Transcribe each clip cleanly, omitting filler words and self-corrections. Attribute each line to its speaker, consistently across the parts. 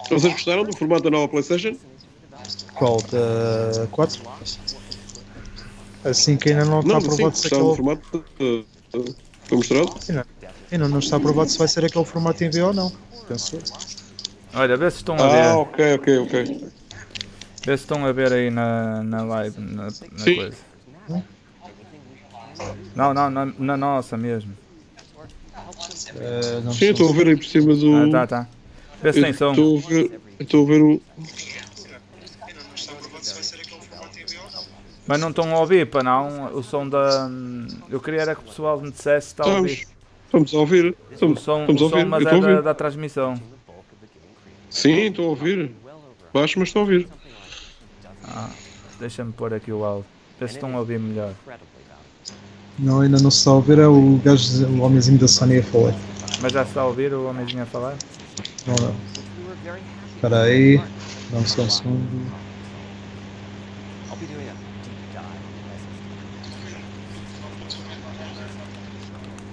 Speaker 1: Vocês gostaram do formato da nova PlayStation?
Speaker 2: Qual? Da 4? Assim que ainda não está
Speaker 1: Não, da 5,
Speaker 2: aprovado se
Speaker 1: gostaram do
Speaker 2: aquele.
Speaker 1: formato foi mostrado?
Speaker 2: Ainda não está aprovado se vai ser aquele formato em V ou não. Penso eu.
Speaker 3: Olha, vê se estão a
Speaker 1: Ah,
Speaker 3: ver.
Speaker 1: ok, ok, ok.
Speaker 3: Vê se estão a ver aí na live, na
Speaker 1: Sim,
Speaker 3: coisa. Não, não, na nossa mesmo.
Speaker 2: Não
Speaker 1: sim, eu
Speaker 2: estou.
Speaker 1: estou a ver aí por cima
Speaker 3: Ah,
Speaker 1: do.
Speaker 3: tá. Vê se
Speaker 1: Eu
Speaker 3: tem som.
Speaker 1: estou a ver. Eu estou a ver o.
Speaker 2: Ainda não está aprovado se vai ser aquele formato em V ou não.
Speaker 3: Mas não estão a ouvir, pá, não. O som da. Eu queria era que o pessoal me dissesse se está a ouvir.
Speaker 1: Estamos. Estamos a ouvir. Estamos a
Speaker 3: O som,
Speaker 1: ouvir. Eu
Speaker 3: mas é
Speaker 1: estou a ouvir.
Speaker 3: da transmissão.
Speaker 1: Sim, estou a ouvir. Baixo, mas estou a ouvir.
Speaker 3: Ah, deixa-me pôr aqui o áudio. Vê se estão a ouvir melhor.
Speaker 2: Não, ainda não se está a ouvir. É o gajo, o homenzinho da Sony a falar.
Speaker 3: Mas já se está a ouvir o homenzinho a falar?
Speaker 2: Não, não. Espera aí. Dá-me só um segundo.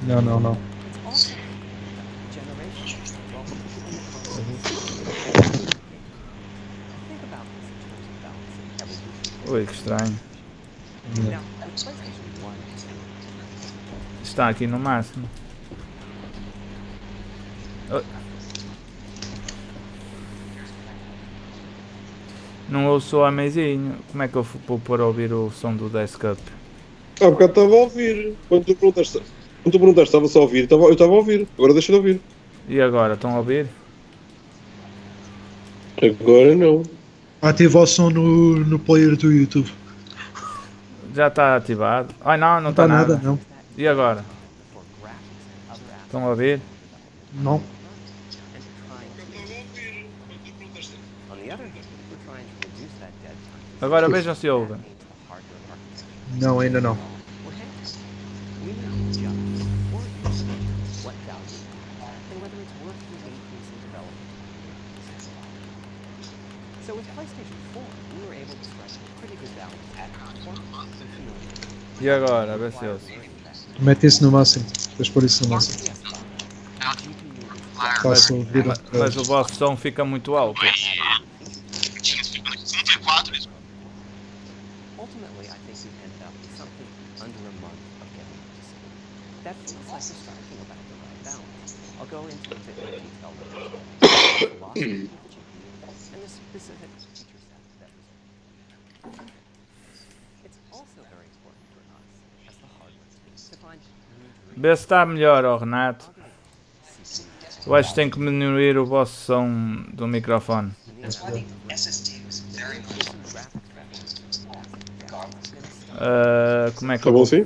Speaker 2: Não, não, não.
Speaker 3: Ui, que estranho.
Speaker 2: Não.
Speaker 3: Está aqui no máximo. Oh. Não ouço o homenzinho. Como é que eu vou pôr a ouvir o som do desktop?
Speaker 1: Há bocado estava a ouvir. Quando tu perguntaste se estava só a ouvir, eu estava a ouvir. Agora deixa de ouvir.
Speaker 3: E agora, estão a ouvir?
Speaker 1: Agora não.
Speaker 2: Ativa o som no player do YouTube.
Speaker 3: Já está ativado. Ai não, não
Speaker 2: Não
Speaker 3: está
Speaker 2: está nada,
Speaker 3: nada.
Speaker 2: não.
Speaker 3: E agora? Estão a ouvir?
Speaker 2: Não.
Speaker 3: Agora vejam se ouvem.
Speaker 2: Não, ainda não.
Speaker 3: E agora, a ver se ouço.
Speaker 2: Mete isso no máximo. Depois pôr isso no máximo. Faço ouvir
Speaker 3: Mas o vosso som fica muito alto. Vê se está melhor, ó Renato. Eu acho que tem que diminuir o vosso som do microfone. Como é que
Speaker 1: Está
Speaker 3: eu
Speaker 1: bom
Speaker 3: vou...
Speaker 1: assim?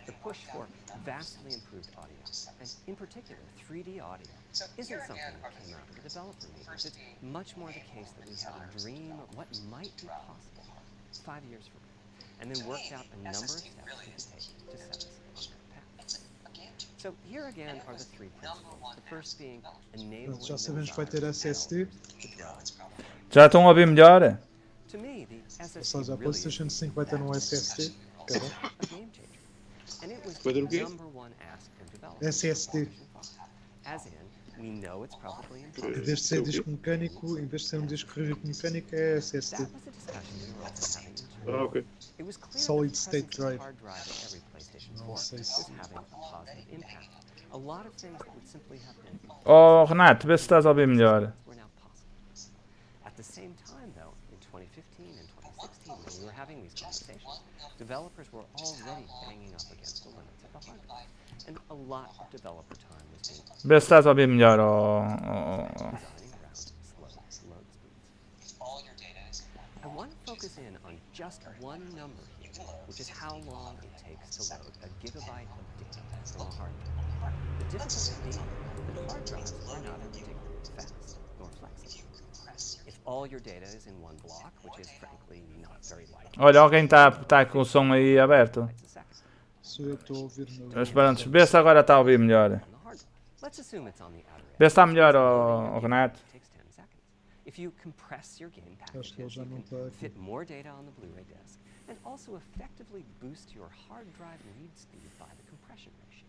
Speaker 4: The push for vastly improved audio, and in particular 3D audio, isn't something that came out of the developer meetings. It's much more the case that we had a dream of what might be possible 5 years from now, and then worked out a number of steps we could take to set us on that path. So here again are the three principles. The first being enabling
Speaker 2: Já sabemos que vai ter SSD.
Speaker 3: Já estão a ouvir melhor?
Speaker 4: To me, the
Speaker 2: Ou
Speaker 4: SSD
Speaker 2: seja, a
Speaker 4: really
Speaker 2: PlayStation
Speaker 4: is
Speaker 2: 5 vai ter um SSD.
Speaker 4: a game changer. And it was
Speaker 1: Vai ter o
Speaker 4: the
Speaker 1: quê?
Speaker 4: number one ask of developers.
Speaker 2: SSD.
Speaker 4: As in, we know it's probably
Speaker 2: Em
Speaker 4: impossible.
Speaker 2: vez de ser disco mecânico, em vez de ser um disco rígido mecânico, é SSD.
Speaker 4: That was a discussion we were also having internally.
Speaker 1: Ah, ok.
Speaker 4: It was clear
Speaker 2: Solid
Speaker 4: that the
Speaker 2: state
Speaker 4: presence of
Speaker 2: drive.
Speaker 4: hard drive in every PlayStation 4
Speaker 2: Não sei se-
Speaker 4: was having a positive impact. A lot of things that would simply have been
Speaker 3: Oh Renato, vê se estás a ouvir melhor.
Speaker 4: were now possible. At the same time, though, in 2015 and 2016, when we were having these conversations, developers were already banging up against the limits of the hard drive. And a lot of developer time was being
Speaker 3: Vê se estás a ouvir melhor,
Speaker 4: designing around slow load speeds. I want to focus in on just one number here, which is how long it takes to load a gigabyte of data from a hard drive. The difficulty being that hard drives are not particularly fast nor flexible. If all your data is in one block, which is frankly not very likely,
Speaker 3: Olha, alguém está com o som aí aberto.
Speaker 4: it's a second.
Speaker 2: Sou eu que estou a ouvir no.
Speaker 3: Mas pronto, vê se agora está a ouvir melhor.
Speaker 4: on the hard drive. Let's assume it's on the outer edge.
Speaker 3: Vê se está melhor,
Speaker 4: Loading your
Speaker 3: Renato.
Speaker 4: gigabyte takes 10 seconds. If you compress your game
Speaker 2: Acho que ele
Speaker 4: packages,
Speaker 2: já
Speaker 4: you
Speaker 2: não
Speaker 4: can
Speaker 2: está aqui.
Speaker 4: fit more data on the Blu-ray disc and also effectively boost your hard drive read speed by the compression ratio.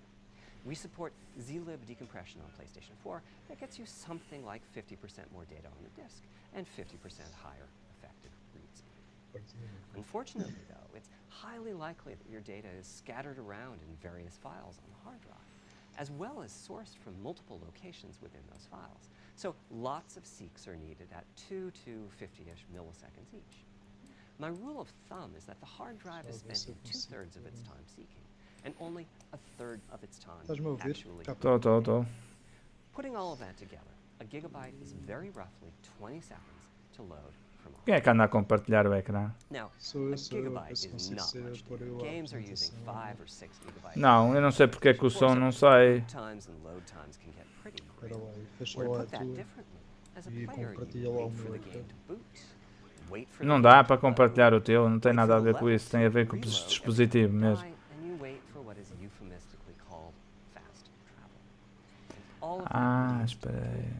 Speaker 4: We support zlib decompression on PlayStation 4 that gets you something like 50% more data on the disc and 50% higher effective read speed. Unfortunately, though, it's highly likely that your data is scattered around in various files on the hard drive, as well as sourced from multiple locations within those files. So lots of seeks are needed at 2 to 50-ish milliseconds each. My rule of thumb is that the hard drive is spending 2/3 of its time seeking, and only 1/3 of its time
Speaker 2: Estás-me a ouvir?
Speaker 4: actually.
Speaker 3: Estou.
Speaker 4: Putting all of that together, a gigabyte is very roughly 20 seconds to load from
Speaker 3: Quem é que anda a compartilhar o ecrã?
Speaker 4: Now,
Speaker 2: Sou
Speaker 4: a
Speaker 2: eu,
Speaker 4: gigabyte
Speaker 2: ver se
Speaker 4: is
Speaker 2: consigo
Speaker 4: not
Speaker 2: ser
Speaker 4: much
Speaker 2: por
Speaker 4: data.
Speaker 2: eu a
Speaker 4: Games are using
Speaker 2: apresentação.
Speaker 4: 5 or 6 gigabytes.
Speaker 3: Não, eu não sei porque é que o som não sai.
Speaker 4: Times and load times can get pretty
Speaker 2: Espera lá, e fecha
Speaker 4: Or to
Speaker 2: lá a
Speaker 4: put that
Speaker 2: tua.
Speaker 4: differently, as a
Speaker 2: e
Speaker 4: player,
Speaker 2: compartilha
Speaker 4: you
Speaker 2: lá o
Speaker 4: wait for
Speaker 2: meu
Speaker 4: the
Speaker 2: ecrã.
Speaker 4: game to boot. Wait for
Speaker 3: Não
Speaker 4: the
Speaker 3: dá
Speaker 4: game
Speaker 3: para
Speaker 4: to load,
Speaker 3: compartilhar o teu, não tem
Speaker 4: wait
Speaker 3: nada a
Speaker 4: for the
Speaker 3: ver com
Speaker 4: level
Speaker 3: isso, tem a ver com o
Speaker 4: to reload
Speaker 3: dispositivo
Speaker 4: every
Speaker 3: mesmo.
Speaker 4: time, and you wait for what is euphemistically called fast travel. All of that
Speaker 3: Ah,
Speaker 4: leads to
Speaker 3: espera aí.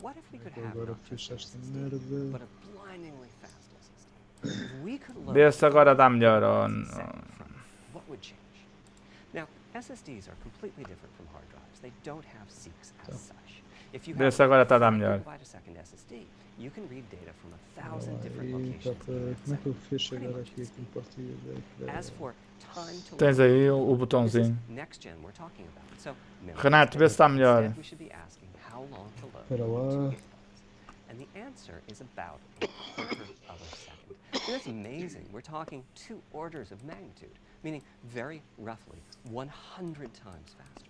Speaker 4: what if we could
Speaker 2: Eu
Speaker 4: have
Speaker 2: agora
Speaker 4: not just
Speaker 2: fecho
Speaker 4: an
Speaker 2: esta
Speaker 4: SSD,
Speaker 2: merda.
Speaker 4: but a blindingly fast SSD? If we could load
Speaker 3: Vê se agora dá
Speaker 4: 30
Speaker 3: melhor.
Speaker 4: gigabytes a second from it, what would change? Now, SSDs are completely different from hard drives. They don't have seeks as such. If you
Speaker 3: Vê
Speaker 4: have
Speaker 3: se agora está a dar
Speaker 4: 5
Speaker 3: melhor.
Speaker 4: gigabyte a second SSD, you can read data from 1,000
Speaker 2: Olha lá,
Speaker 4: different
Speaker 2: e
Speaker 4: locations
Speaker 2: tá
Speaker 4: in
Speaker 2: para.
Speaker 4: a
Speaker 2: Como é que eu
Speaker 4: second,
Speaker 2: fecho
Speaker 4: pretty
Speaker 2: agora
Speaker 4: much
Speaker 2: aqui
Speaker 4: at
Speaker 2: a
Speaker 4: speed.
Speaker 2: compartilha de ecrã?
Speaker 4: As for time to
Speaker 3: Tens
Speaker 4: load,
Speaker 3: aí o
Speaker 4: this is
Speaker 3: botãozinho.
Speaker 4: next gen we're talking about. So memory
Speaker 3: Renato,
Speaker 4: is
Speaker 3: vê se está
Speaker 4: dead.
Speaker 3: melhor.
Speaker 4: Instead, we should be asking how long to load
Speaker 2: Espera
Speaker 4: 2
Speaker 2: lá.
Speaker 4: gigabytes. And the answer is about a quarter of a second. And that's amazing. We're talking 2 orders of magnitude, meaning very roughly 100 times faster.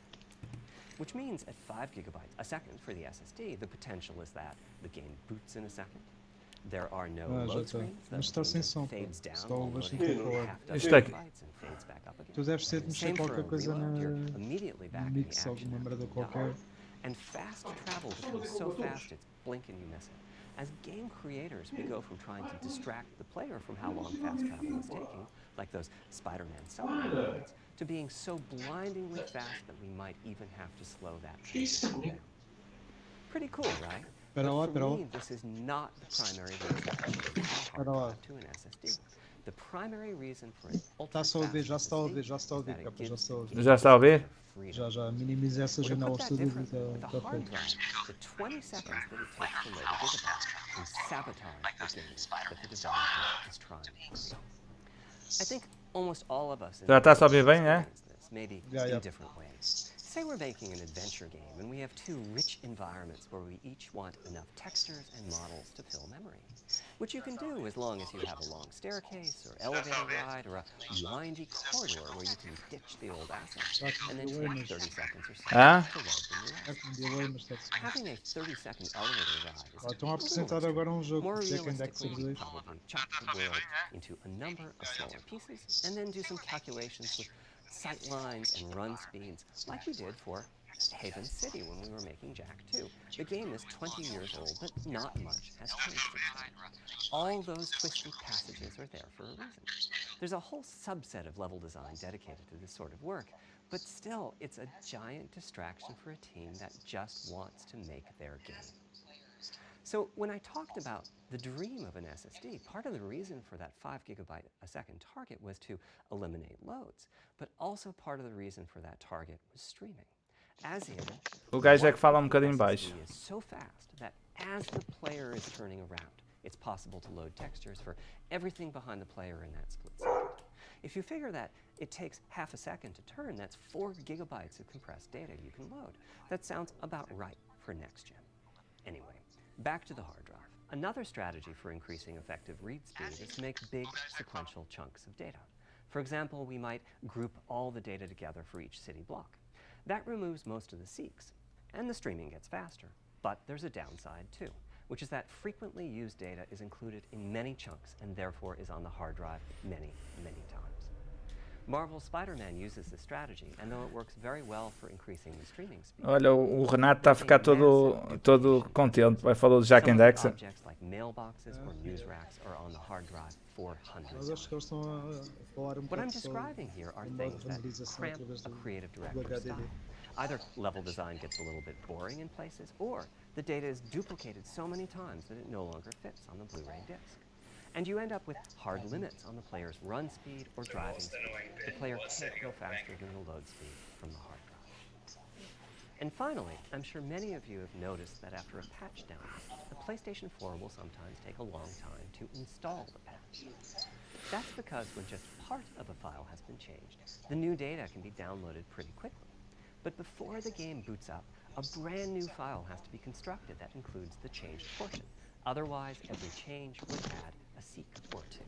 Speaker 4: Which means at 5 gigabytes a second for the SSD, the potential is that the game boots in a second. There are no
Speaker 2: Ah, já
Speaker 4: load
Speaker 2: está.
Speaker 4: screens.
Speaker 2: Mas
Speaker 4: The
Speaker 2: está
Speaker 4: game
Speaker 2: sem
Speaker 4: just
Speaker 2: som, pá.
Speaker 4: fades down
Speaker 2: Só
Speaker 4: while
Speaker 2: ouves
Speaker 4: loading
Speaker 2: o que eu
Speaker 4: half
Speaker 2: falo.
Speaker 3: Isto
Speaker 4: dozen
Speaker 3: aqui.
Speaker 4: gigabytes and fades back up again.
Speaker 2: Tu deves ter de mexer
Speaker 4: Same for
Speaker 2: qualquer
Speaker 4: a
Speaker 2: coisa
Speaker 4: reload.
Speaker 2: na.
Speaker 4: You're immediately back in the
Speaker 2: Mix,
Speaker 4: action
Speaker 2: alguma
Speaker 4: after
Speaker 2: merda
Speaker 4: being done.
Speaker 2: qualquer.
Speaker 4: And fast travel becomes so fast it's blink and you miss it. As game creators, we go from trying to distract the player from how long fast travel is taking, like those Spider-Man submarine moments, to being so blindingly fast that we might even have to slow that pace down. Pretty cool, right?
Speaker 2: Espera lá,
Speaker 4: But
Speaker 2: espera
Speaker 4: for
Speaker 2: lá.
Speaker 4: me, this is not the primary reason for changing a hard
Speaker 2: Espera lá.
Speaker 4: drive to an SSD. The primary reason for an
Speaker 2: Está-se a ouvir, já se está a ouvir,
Speaker 4: ultra-fast
Speaker 2: já se está a ouvir,
Speaker 4: SSD
Speaker 2: capa,
Speaker 4: is
Speaker 2: já
Speaker 4: that
Speaker 2: se está a
Speaker 4: it
Speaker 2: ouvir.
Speaker 4: gives
Speaker 3: Já está a ouvir?
Speaker 4: freedom.
Speaker 2: Já, minimizei essa
Speaker 4: Or to
Speaker 2: janela
Speaker 4: put that
Speaker 2: toda e
Speaker 4: differently, with a
Speaker 2: está
Speaker 4: hard
Speaker 2: feito.
Speaker 4: drive, the 20 seconds that it takes to load a gigabyte can sabotage the game that the developer is trying to create. I think almost all of us in
Speaker 3: Já
Speaker 4: the
Speaker 3: está a ouvir bem, é?
Speaker 4: experience this, maybe
Speaker 2: Yeah,
Speaker 4: in
Speaker 2: yeah.
Speaker 4: different ways. Say we're making an adventure game and we have 2 rich environments where we each want enough textures and models to fill memory, which you can do as long as you have a long staircase or elevator ride or a windy corridor where you can ditch the old assets and then take 30 seconds or so
Speaker 3: Hã?
Speaker 4: to load the new
Speaker 2: É
Speaker 4: assets.
Speaker 2: com delay, mas está-se bem.
Speaker 4: Having a 30-second elevator ride is
Speaker 2: Ah, estão a
Speaker 4: a
Speaker 2: apresentar
Speaker 4: little
Speaker 2: agora um jogo
Speaker 4: more
Speaker 2: que é Index
Speaker 4: realistically, you'd
Speaker 2: 2.
Speaker 4: probably chop the world into a number of smaller pieces and then do some calculations with sight lines and run speeds like we did for Haven City when we were making Jack 2. The game is 20 years old, but not much has changed since then. All those twisty passages are there for a reason. There's a whole subset of level design dedicated to this sort of work, but still, it's a giant distraction for a team that just wants to make their game. So when I talked about the dream of an SSD, part of the reason for that 5 gigabyte a second target was to eliminate loads, but also part of the reason for that target was streaming. As in,
Speaker 3: O gajo é que fala um
Speaker 4: what if
Speaker 3: bocadinho
Speaker 4: the
Speaker 3: baixo.
Speaker 4: SSD is so fast that as the player is turning around, it's possible to load textures for everything behind the player in that split second. If you figure that it takes half a second to turn, that's 4 gigabytes of compressed data you can load. That sounds about right for next gen. Anyway, back to the hard drive. Another strategy for increasing effective read speed is to make big sequential chunks of data. For example, we might group all the data together for each city block. That removes most of the seeks, and the streaming gets faster. But there's a downside too, which is that frequently used data is included in many chunks and therefore is on the hard drive many, many times. Marvel's Spider-Man uses this strategy, and though it works very well for increasing the streaming speed,
Speaker 3: Olha, o Renato está a ficar todo contente. Vai falar do Jack
Speaker 4: some
Speaker 3: and
Speaker 4: of the
Speaker 3: Dexter.
Speaker 4: objects like mailboxes or news racks are on the hard drive for hundreds
Speaker 2: Mas
Speaker 4: of
Speaker 2: acho que eles estão a falar
Speaker 4: What I'm
Speaker 2: bocado só
Speaker 4: describing here are
Speaker 2: do modo
Speaker 4: things
Speaker 2: de
Speaker 4: that
Speaker 2: renderização
Speaker 4: cramp
Speaker 2: através
Speaker 4: a
Speaker 2: do
Speaker 4: creative director's
Speaker 2: HDD.
Speaker 4: style. Either level design gets a little bit boring in places, or the data is duplicated so many times that it no longer fits on the Blu-ray disc. And you end up with hard limits on the player's run speed or driving speed. The player can't go faster than the load speed from the hard drive. And finally, I'm sure many of you have noticed that after a patch download, the PlayStation 4 will sometimes take a long time to install the patch. That's because when just part of a file has been changed, the new data can be downloaded pretty quickly. But before the game boots up, a brand new file has to be constructed that includes the changed portion. Otherwise, every change would add a seek or two.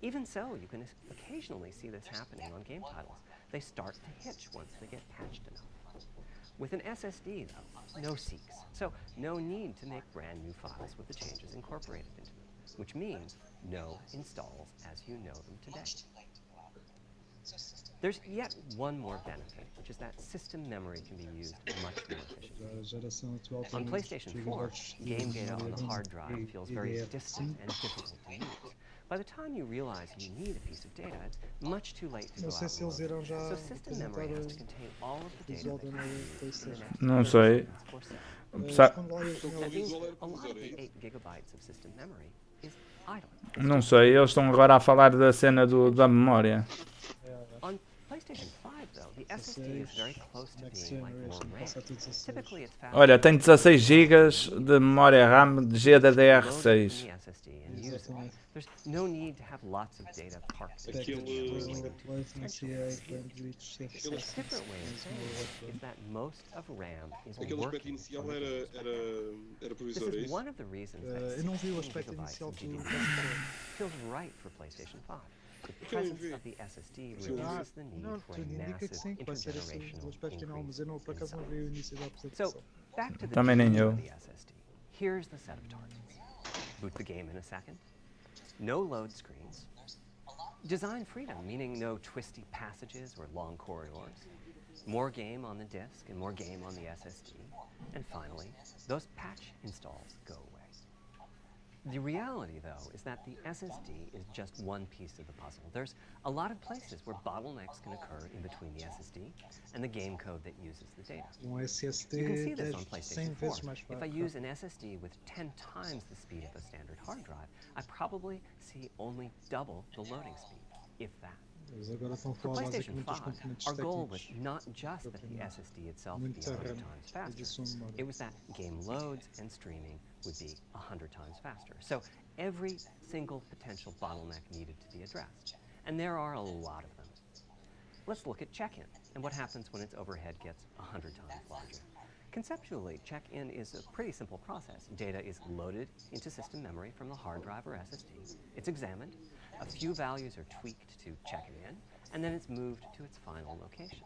Speaker 4: Even so, you can occasionally see this happening on game titles. They start to hitch once they get patched enough. With an SSD, though, no seeks, so no need to make brand new files with the changes incorporated into them, which means no installs as you know them today. There's yet one more benefit, which is that system memory can be used much more efficiently.
Speaker 2: A geração atual tem
Speaker 4: On
Speaker 2: muitos
Speaker 4: PlayStation 4,
Speaker 2: gigabytes de
Speaker 4: game data on
Speaker 2: memória
Speaker 4: the
Speaker 2: RAM
Speaker 4: hard drive feels very distant and difficult to use. By the time you realize you need a piece of data, it's much too late to go
Speaker 2: Não sei
Speaker 4: out
Speaker 2: se
Speaker 4: and
Speaker 2: eles
Speaker 4: load
Speaker 2: irão
Speaker 4: it.
Speaker 2: já
Speaker 4: So system memory has to
Speaker 2: apresentar
Speaker 4: contain all of the
Speaker 2: o
Speaker 4: data
Speaker 2: visual
Speaker 4: that
Speaker 2: da
Speaker 4: you
Speaker 2: nova
Speaker 4: use in the
Speaker 2: PlayStation.
Speaker 4: next
Speaker 3: Não
Speaker 4: 30
Speaker 3: sei.
Speaker 4: seconds or so.
Speaker 3: Sa-
Speaker 2: Quando lá eu tinha
Speaker 4: That means
Speaker 1: visual era
Speaker 4: a lot of the
Speaker 1: isso?
Speaker 4: 8 gigabytes of system memory is idle.
Speaker 3: Não sei, eles estão agora a falar da cena da memória.
Speaker 4: On PlayStation 5, though, the SSD is very close to
Speaker 2: Next
Speaker 4: being like
Speaker 2: generation,
Speaker 4: more RAM.
Speaker 2: passa a ter 16.
Speaker 4: Typically, it's faster.
Speaker 3: Olha, tem 16 GB de memória RAM de
Speaker 4: Load it from
Speaker 3: GDDR6.
Speaker 4: the SSD and use it.
Speaker 2: Exatamente.
Speaker 4: There's no need to have lots of data parked in
Speaker 1: Aquele-
Speaker 4: system memory waiting to
Speaker 2: Latency
Speaker 4: potentially
Speaker 2: é
Speaker 4: execute.
Speaker 2: bandwidth
Speaker 4: A different way of saying it is that most of RAM is
Speaker 1: Aquele aspecto
Speaker 4: working
Speaker 1: inicial
Speaker 4: from the
Speaker 1: era,
Speaker 4: game's perspective.
Speaker 1: era
Speaker 4: This
Speaker 1: provisório, é
Speaker 4: is
Speaker 1: isso?
Speaker 4: one of the reasons that
Speaker 2: Eu não vi o
Speaker 4: 16
Speaker 2: aspecto
Speaker 4: gigabytes
Speaker 2: inicial
Speaker 4: of
Speaker 2: do
Speaker 4: GDDR6 feels right for PlayStation 5. The presence of the SSD reduces the need
Speaker 2: Não,
Speaker 4: for a
Speaker 2: tudo indica que
Speaker 4: massive
Speaker 2: sim, que vai ser esse o
Speaker 4: intergenerational
Speaker 2: aspecto final, mas eu não, por
Speaker 4: increase
Speaker 2: acaso
Speaker 4: in
Speaker 2: não
Speaker 4: size.
Speaker 2: vi o início da
Speaker 4: So,
Speaker 2: apresentação.
Speaker 4: back to the
Speaker 3: Também nem
Speaker 4: design
Speaker 3: eu.
Speaker 4: of the SSD. Here's the set of targets. Boot the game in a second. No load screens. Design freedom, meaning no twisty passages or long corridors. More game on the disk and more game on the SSD. And finally, those patch installs go away. The reality, though, is that the SSD is just one piece of the puzzle. There's a lot of places where bottlenecks can occur in between the SSD and the game code that uses the data.
Speaker 2: SSD
Speaker 4: You can see this
Speaker 2: 10,
Speaker 4: on PlayStation
Speaker 2: 100
Speaker 4: 4.
Speaker 2: vezes mais
Speaker 4: If I
Speaker 2: fraco.
Speaker 4: use an SSD with 10 times the speed of a standard hard drive, I probably see only double the loading speed, if that.
Speaker 2: Eles agora estão a
Speaker 4: For
Speaker 2: falar
Speaker 4: PlayStation
Speaker 2: basicamente dos
Speaker 4: 5,
Speaker 2: componentes
Speaker 4: our goal was
Speaker 2: técnicos.
Speaker 4: not just that the SSD itself be
Speaker 2: Muita
Speaker 4: 100
Speaker 2: RAM,
Speaker 4: times faster,
Speaker 2: edição de memória.
Speaker 4: it was that game loads and streaming would be 100 times faster. So every single potential bottleneck needed to be addressed. And there are a lot of them. Let's look at check-in and what happens when its overhead gets 100 times larger. Conceptually, check-in is a pretty simple process. Data is loaded into system memory from the hard drive or SSD. It's examined. A few values are tweaked to check it in, and then it's moved to its final location.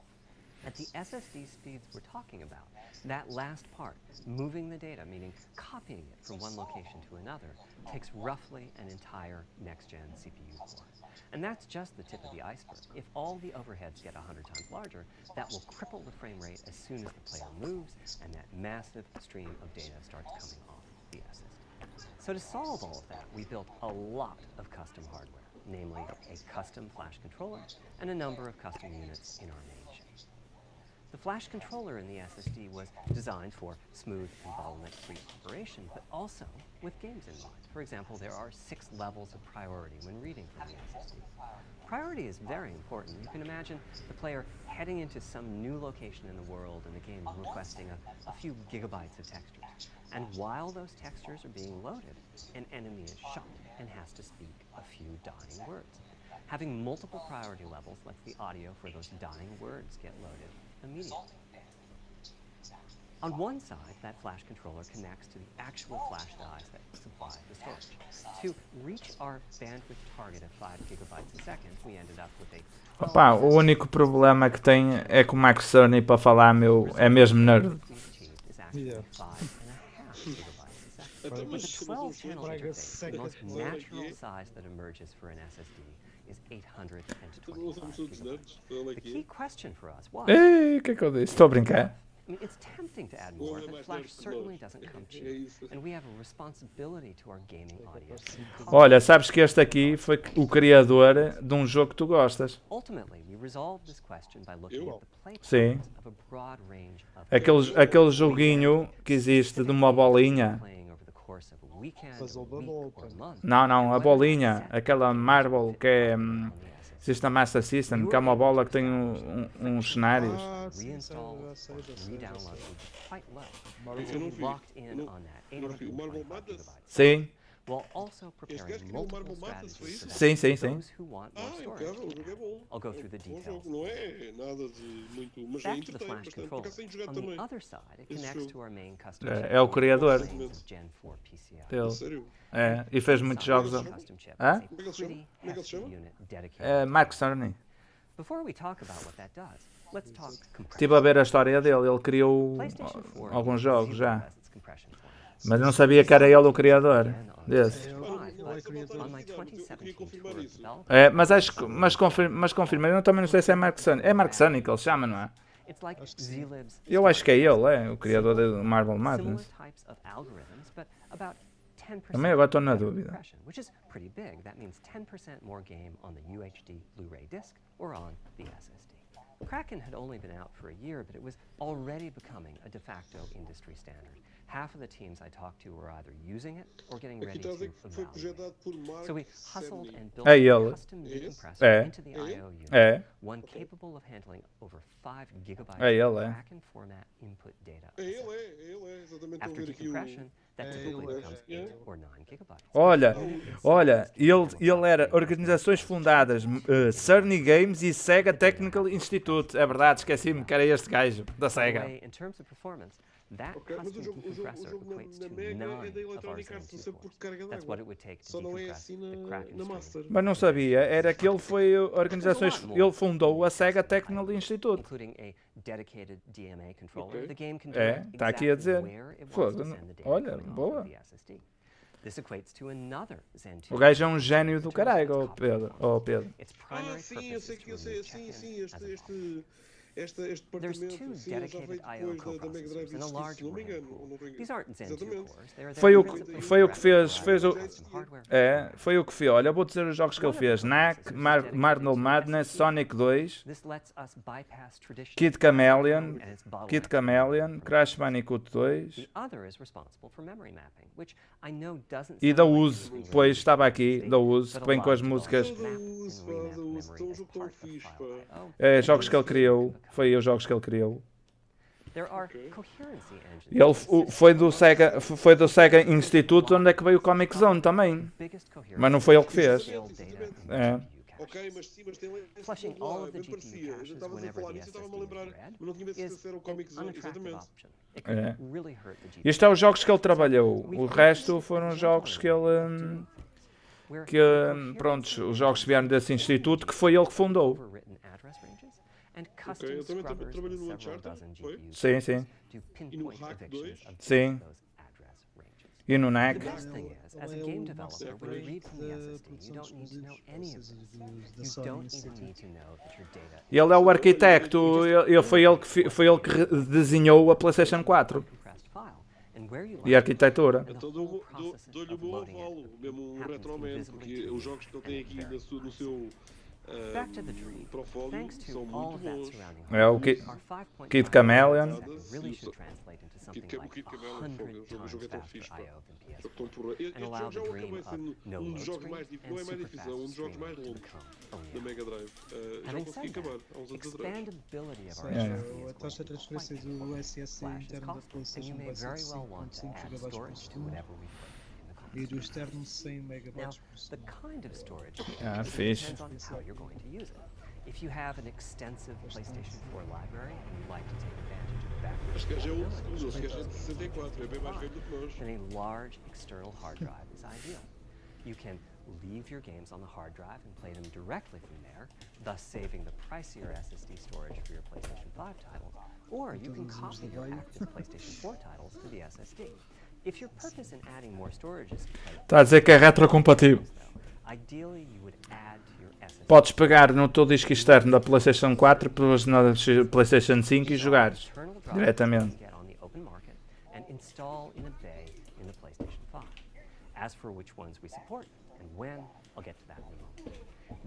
Speaker 4: At the SSD speeds we're talking about, that last part, moving the data, meaning copying it from one location to another, takes roughly an entire next-gen CPU core. And that's just the tip of the iceberg. If all the overheads get 100 times larger, that will cripple the frame rate as soon as the player moves, and that massive stream of data starts coming off the SSD. So to solve all of that, we built a lot of custom hardware, namely a custom flash controller and a number of custom units in our main chip. The flash controller in the SSD was designed for smooth and bottleneck-free operation, but also with games in mind. For example, there are 6 levels of priority when reading from the SSD. Priority is very important. You can imagine the player heading into some new location in the world and the game requesting a few gigabytes of textures. And while those textures are being loaded, an enemy is shot and has to speak a few dying words. Having multiple priority levels lets the audio for those dying words get loaded immediately. On one side, that flash controller connects to the actual flash dies that supply the storage. To reach our bandwidth target of 5 gigabytes a second, we ended up with a
Speaker 3: Opa, o único problema que tem é que o Max Cerny para falar é mesmo nerd.
Speaker 2: Yeah.
Speaker 4: With a 12-channel interface, the most natural size that emerges for an SSD is 825
Speaker 1: Nós somos todos
Speaker 4: gigabytes.
Speaker 1: nerds. Olha
Speaker 4: The key
Speaker 1: aqui.
Speaker 4: question for us was,
Speaker 3: Ei, o que é que eu disse? Estou a brincar.
Speaker 4: I mean, it's tempting to add more,
Speaker 1: Não é
Speaker 4: but
Speaker 1: mais
Speaker 4: Flash
Speaker 1: nerds que
Speaker 4: certainly
Speaker 1: nós.
Speaker 4: doesn't come
Speaker 1: É
Speaker 4: cheap,
Speaker 1: isso.
Speaker 4: and we have a responsibility to our gaming audience.
Speaker 3: Olha, sabes que este aqui foi o criador de um jogo que tu gostas.
Speaker 4: Ultimately, we resolved this question by looking
Speaker 1: Eu?
Speaker 4: at the play
Speaker 3: Sim.
Speaker 4: patterns of a broad range of
Speaker 3: Aquele joguinho que existe de uma bolinha.
Speaker 4: playing over the course of a weekend,
Speaker 2: Puzzle
Speaker 4: or
Speaker 2: da
Speaker 4: week, or
Speaker 2: volta.
Speaker 4: month.
Speaker 3: Não, não, a
Speaker 4: and whether that
Speaker 3: bolinha.
Speaker 4: set
Speaker 3: Aquela
Speaker 4: games
Speaker 3: marble
Speaker 4: would fit
Speaker 3: que é...
Speaker 4: properly on the SSD.
Speaker 3: Existe na Master System, que é uma bola que tem uns cenários.
Speaker 2: Ah, sim,
Speaker 4: Reinstall
Speaker 2: já
Speaker 4: or
Speaker 2: sei.
Speaker 4: re-download would be quite low.
Speaker 2: Marvel
Speaker 4: And
Speaker 1: Eu não
Speaker 4: so
Speaker 1: vi.
Speaker 4: locked in
Speaker 1: Não-
Speaker 4: on that
Speaker 1: não vi. O Marvel
Speaker 4: 825
Speaker 1: Madness?
Speaker 4: gigabytes.
Speaker 3: Sim,
Speaker 4: While also
Speaker 1: gajo
Speaker 4: preparing
Speaker 1: criou o
Speaker 4: multiple
Speaker 1: Marvel Madness, foi
Speaker 4: strategies for
Speaker 1: isso?
Speaker 3: sim,
Speaker 4: that
Speaker 3: sim,
Speaker 4: for
Speaker 3: sim.
Speaker 4: those who want more
Speaker 1: Ah,
Speaker 4: storage.
Speaker 1: incrível, o jogo é bom.
Speaker 4: I'll go through the
Speaker 1: É um bom
Speaker 4: details.
Speaker 1: jogo, não é nada de muito. Mas é
Speaker 4: Back to the
Speaker 1: entretém
Speaker 4: Flash
Speaker 1: bastante. Por
Speaker 4: controller.
Speaker 1: acaso tenho jogado
Speaker 4: On
Speaker 1: também.
Speaker 4: the other side, it
Speaker 1: Esse
Speaker 4: connects
Speaker 1: jogo.
Speaker 4: to our main custom
Speaker 3: É,
Speaker 4: chip
Speaker 3: é o criador.
Speaker 4: with lanes of Gen 4 PCI.
Speaker 1: A
Speaker 3: Dele.
Speaker 1: sério?
Speaker 3: É, e fez muitos jogos.
Speaker 4: Inside the custom chip
Speaker 3: Hã?
Speaker 4: is a
Speaker 1: Como é que ele se chama?
Speaker 4: pretty
Speaker 1: Como é que ele se
Speaker 4: hefty
Speaker 1: chama?
Speaker 4: unit dedicated
Speaker 3: É,
Speaker 4: to
Speaker 3: Mark
Speaker 4: that.
Speaker 3: Cerny.
Speaker 4: Before we talk about what that does, let's talk compression.
Speaker 3: Estive a ver a história dele, ele criou
Speaker 4: PlayStation 4
Speaker 3: alguns
Speaker 4: uses
Speaker 3: jogos
Speaker 4: Zero
Speaker 3: já.
Speaker 4: as its compression format.
Speaker 3: Mas não sabia que era ele o criador desse.
Speaker 1: Pá, não é
Speaker 4: But
Speaker 1: só voltar
Speaker 4: on
Speaker 1: a
Speaker 4: my
Speaker 1: cidade, mas eu
Speaker 4: 2017
Speaker 1: queria confirmar
Speaker 4: tour of
Speaker 1: isso.
Speaker 4: development,
Speaker 3: É, mas acho que, mas confirma, eu também não sei se é Mark Cerny. É Mark Cerny que ele chama, não é?
Speaker 4: it's like Zlib's
Speaker 3: Eu acho que é ele, é o criador de Marvel Madness.
Speaker 4: similar types of algorithms, but about 10%
Speaker 3: Também agora estou na
Speaker 4: better
Speaker 3: dúvida.
Speaker 4: compression, which is pretty big. That means 10% more game on the UHD Blu-ray disc or on the SSD. Kraken had only been out for a year, but it was already becoming a de facto industry standard. Half of the teams I talked to were either using it or getting
Speaker 1: Aqui
Speaker 4: ready
Speaker 1: está a
Speaker 4: to
Speaker 1: dizer que foi
Speaker 4: evaluate.
Speaker 1: projetado por Mark
Speaker 4: So we hustled
Speaker 1: Cerny.
Speaker 4: and built
Speaker 3: É
Speaker 4: a
Speaker 3: ele.
Speaker 4: custom
Speaker 1: É esse?
Speaker 4: decompressor
Speaker 3: É.
Speaker 4: into the
Speaker 1: É ele?
Speaker 4: I/O unit,
Speaker 3: É,
Speaker 4: one capable of handling over 5 gigabytes
Speaker 3: É ele,
Speaker 4: of
Speaker 3: é.
Speaker 4: Kraken format input data.
Speaker 1: É ele, exatamente. Estou a
Speaker 4: After
Speaker 1: ver aqui o.
Speaker 4: decompression, that
Speaker 2: É
Speaker 4: typically
Speaker 2: ele,
Speaker 4: becomes
Speaker 1: é.
Speaker 4: 8 or 9 gigabytes.
Speaker 3: olha,
Speaker 4: Unit
Speaker 3: olha,
Speaker 4: sizes can handle
Speaker 3: ele
Speaker 4: about
Speaker 3: era
Speaker 4: 3
Speaker 3: organizações
Speaker 4: gigabytes
Speaker 3: fundadas, Cerny Games e Sega Technical Institute. É verdade, esqueci-me que era este gajo da
Speaker 4: By the
Speaker 3: Sega.
Speaker 4: way, in terms of performance, that
Speaker 1: Ok, mas
Speaker 4: custom
Speaker 1: o jogo
Speaker 4: decompressor
Speaker 1: na
Speaker 4: equates to
Speaker 1: Mega é
Speaker 4: 9
Speaker 1: da
Speaker 4: of our
Speaker 1: Electronic
Speaker 4: Zen
Speaker 1: Arts, não
Speaker 4: 2
Speaker 1: sei por que carga
Speaker 4: cores. That's
Speaker 1: d'água.
Speaker 4: what it would take to
Speaker 1: Só não é
Speaker 4: decompress
Speaker 1: assim
Speaker 4: the Kraken
Speaker 1: na
Speaker 4: stream.
Speaker 1: Master.
Speaker 3: Mas não sabia, era que ele foi organizações, ele fundou a Sega Technical Institute.
Speaker 4: Including a dedicated DMA controller.
Speaker 1: Ok.
Speaker 4: The game can
Speaker 3: É,
Speaker 4: direct
Speaker 3: tá aqui a
Speaker 4: exactly
Speaker 3: dizer.
Speaker 4: where it wants
Speaker 3: Fogo,
Speaker 4: to
Speaker 3: não-
Speaker 4: send the data
Speaker 3: olha,
Speaker 4: coming off
Speaker 3: boa.
Speaker 4: of the SSD. This equates to another Zen 2
Speaker 3: O gajo é um
Speaker 4: core
Speaker 3: gênio
Speaker 4: in
Speaker 3: do
Speaker 4: terms of
Speaker 3: caralho,
Speaker 4: its
Speaker 3: ó
Speaker 4: copy
Speaker 3: Pedro.
Speaker 4: performance.
Speaker 3: Ó Pedro.
Speaker 4: Its primary
Speaker 1: Sim,
Speaker 4: purpose
Speaker 1: eu
Speaker 4: is
Speaker 1: sei
Speaker 4: to
Speaker 1: que eu sei,
Speaker 4: remove
Speaker 1: sim,
Speaker 4: check-in
Speaker 1: sim,
Speaker 4: as a buffer.
Speaker 1: este
Speaker 4: There's
Speaker 1: departamento,
Speaker 4: two
Speaker 1: sim, ele já veio
Speaker 4: dedicated I/O
Speaker 1: depois da Mega Drive
Speaker 4: coprocessors and a
Speaker 1: existir,
Speaker 4: large
Speaker 1: se não me
Speaker 4: RAM
Speaker 1: engano.
Speaker 4: pool.
Speaker 1: Ou não tenho-
Speaker 4: These aren't Zen 2
Speaker 1: Exatamente.
Speaker 4: cores. They are
Speaker 3: Foi o
Speaker 4: principally
Speaker 3: que
Speaker 4: directed
Speaker 3: fez o,
Speaker 4: custom hardware
Speaker 3: é, foi o que fez. Olha, vou dizer os jogos que ele fez: NAC, Marvel Madness, Sonic 2,
Speaker 4: This lets us bypass traditional
Speaker 3: Kid Chameleon,
Speaker 4: and its bottlenecks
Speaker 3: Kid
Speaker 4: in
Speaker 3: Chameleon,
Speaker 4: memory
Speaker 3: Crash
Speaker 4: performance.
Speaker 3: Bandicoot 2
Speaker 4: The other is responsible for memory mapping, which I know doesn't
Speaker 3: e
Speaker 4: sound
Speaker 3: da
Speaker 4: like
Speaker 3: Uzi.
Speaker 4: anything
Speaker 3: Pois
Speaker 4: related
Speaker 3: estava
Speaker 4: to
Speaker 3: aqui,
Speaker 4: SSD,
Speaker 3: da Uzi,
Speaker 4: but
Speaker 3: que vem com as
Speaker 4: allows
Speaker 3: músicas.
Speaker 4: developers
Speaker 1: Da
Speaker 4: to map
Speaker 1: Uzi,
Speaker 4: and
Speaker 1: pá,
Speaker 4: remap
Speaker 1: da Uzi,
Speaker 4: memory
Speaker 1: então um
Speaker 4: as
Speaker 1: jogo tão
Speaker 4: part of
Speaker 1: fixe,
Speaker 4: file
Speaker 1: pá.
Speaker 4: I/O.
Speaker 3: É, jogos que ele criou. Foi os jogos que ele criou.
Speaker 4: There are
Speaker 1: Ok.
Speaker 4: coherency engines
Speaker 3: Ele
Speaker 4: that assist
Speaker 3: foi do Sega Institute onde é que veio o Comic Zone também.
Speaker 4: biggest coherency
Speaker 3: Mas não foi ele que fez.
Speaker 4: scale data
Speaker 1: Exatamente,
Speaker 4: and
Speaker 3: É.
Speaker 4: GPU caches.
Speaker 1: Ok, mas sim, mas tem esse
Speaker 4: Flushing
Speaker 1: ponto
Speaker 4: all
Speaker 1: lá,
Speaker 4: of the
Speaker 1: bem
Speaker 4: GPU
Speaker 1: parecia.
Speaker 4: caches
Speaker 1: Estavas a
Speaker 4: whenever
Speaker 1: falar
Speaker 4: the
Speaker 1: nisso e estava-me a
Speaker 4: SSD
Speaker 1: lembrar,
Speaker 4: is read
Speaker 1: mas não tinha certeza
Speaker 4: is
Speaker 1: se era o
Speaker 4: an
Speaker 1: Comic Zone,
Speaker 4: unattractive
Speaker 1: exatamente.
Speaker 4: option. It could
Speaker 3: É.
Speaker 4: really hurt the GPU.
Speaker 3: Isto é os jogos que ele trabalhou. O resto foram jogos que ele. Que, prontos, os jogos que vieram desse instituto que foi ele que fundou.
Speaker 4: Overwritten address ranges and custom
Speaker 1: eu também
Speaker 4: scrubbers
Speaker 1: trabalhei
Speaker 4: in
Speaker 1: no
Speaker 4: several
Speaker 1: Uncharted,
Speaker 4: dozen
Speaker 1: foi?
Speaker 4: GPU
Speaker 3: Sim, sim.
Speaker 4: to pinpoint
Speaker 1: Hack
Speaker 4: evictions
Speaker 1: 2?
Speaker 4: of
Speaker 3: Sim.
Speaker 4: those address ranges.
Speaker 3: E no
Speaker 4: The
Speaker 3: NAC.
Speaker 4: best thing is, as a game developer, when you read from the SSD, you don't need to know any of this. You don't even need to know that your data
Speaker 3: Ele é o arquiteto, foi ele que desenhou a PlayStation 4
Speaker 4: compressed file, and where you
Speaker 3: e a arquitetura.
Speaker 4: and the
Speaker 1: Então
Speaker 4: whole process
Speaker 1: dou-lhe o
Speaker 4: of
Speaker 1: bom
Speaker 4: loading it
Speaker 1: avalo, mesmo um
Speaker 4: happens
Speaker 1: retroman,
Speaker 4: invisibly
Speaker 1: porque
Speaker 4: to
Speaker 1: os
Speaker 4: you
Speaker 1: jogos que ele
Speaker 4: and
Speaker 1: tem
Speaker 4: at
Speaker 1: aqui
Speaker 4: very
Speaker 1: no seu
Speaker 4: Back to the dream.
Speaker 1: portfólio
Speaker 4: Thanks to
Speaker 1: são
Speaker 4: all
Speaker 1: muito
Speaker 4: of that
Speaker 1: bons.
Speaker 4: surrounding
Speaker 3: É o
Speaker 4: hardware,
Speaker 3: Kid-
Speaker 4: our 5.5
Speaker 3: Kid Chameleon.
Speaker 4: gigabytes really should translate into something
Speaker 1: O
Speaker 4: like
Speaker 1: Kid Chameleon,
Speaker 4: 100
Speaker 1: fogo, o
Speaker 4: times
Speaker 1: jogo é tão
Speaker 4: faster
Speaker 1: fixe, pá.
Speaker 4: I/O than
Speaker 1: Jogo
Speaker 4: PS4.
Speaker 1: tão porra. Este
Speaker 4: And allow
Speaker 1: jogo
Speaker 4: the
Speaker 1: já
Speaker 4: dream
Speaker 1: acabei
Speaker 4: of
Speaker 1: sendo
Speaker 4: no
Speaker 1: um dos
Speaker 4: load
Speaker 1: jogos mais
Speaker 4: screens
Speaker 1: não é
Speaker 4: and
Speaker 1: mais
Speaker 4: super
Speaker 1: difícil, é um
Speaker 4: fast
Speaker 1: dos jogos mais
Speaker 4: streaming to
Speaker 1: longos
Speaker 4: become a
Speaker 1: da
Speaker 4: reality.
Speaker 1: Mega Drive. Já
Speaker 4: Having
Speaker 1: consegui
Speaker 4: said
Speaker 1: acabar
Speaker 4: that,
Speaker 1: há uns anos atrás.
Speaker 4: expandability of our
Speaker 3: Yeah.
Speaker 4: SSD is
Speaker 2: A
Speaker 4: going
Speaker 2: taxa
Speaker 4: to
Speaker 2: de
Speaker 4: be
Speaker 2: transferência
Speaker 4: quite
Speaker 2: do
Speaker 4: low.
Speaker 2: SSD
Speaker 4: Flash is
Speaker 2: interno da
Speaker 4: costly, and you
Speaker 2: PlayStation
Speaker 4: may
Speaker 2: vai ser
Speaker 4: very well want to
Speaker 2: 5.5
Speaker 4: add
Speaker 2: GB por
Speaker 4: storage to
Speaker 2: segundo
Speaker 4: whatever we put in the
Speaker 2: e do
Speaker 4: console.
Speaker 2: externo 100
Speaker 4: Now,
Speaker 2: MB por
Speaker 4: the
Speaker 2: segundo.
Speaker 4: kind of storage
Speaker 3: Ah,
Speaker 4: really
Speaker 3: fixe.
Speaker 4: depends on how you're going to use it. If you have an extensive PlayStation 4 library and you like to take advantage of backward
Speaker 1: Este gajo é old
Speaker 4: compatibility,
Speaker 1: school, este gajo é de 64, é bem mais velho do que nós.
Speaker 4: then a large external hard drive is ideal. You can leave your games on the hard drive and play them directly from there, thus saving the pricier SSD storage for your PlayStation 5 titles, or you can copy your active PlayStation 4 titles to the SSD. If your purpose in adding more storage is to play
Speaker 3: Está a dizer que é retrocompatível.
Speaker 4: Ideally, you would add to your SSD.
Speaker 3: Podes pegar no teu disco externo da PlayStation 4 pôs na PlayStation 5 e jogares
Speaker 4: Internal drives
Speaker 3: diretamente.
Speaker 4: you can get on the open market and install in a bay in the PlayStation 5. As for which ones we support and when, I'll get to that in a moment.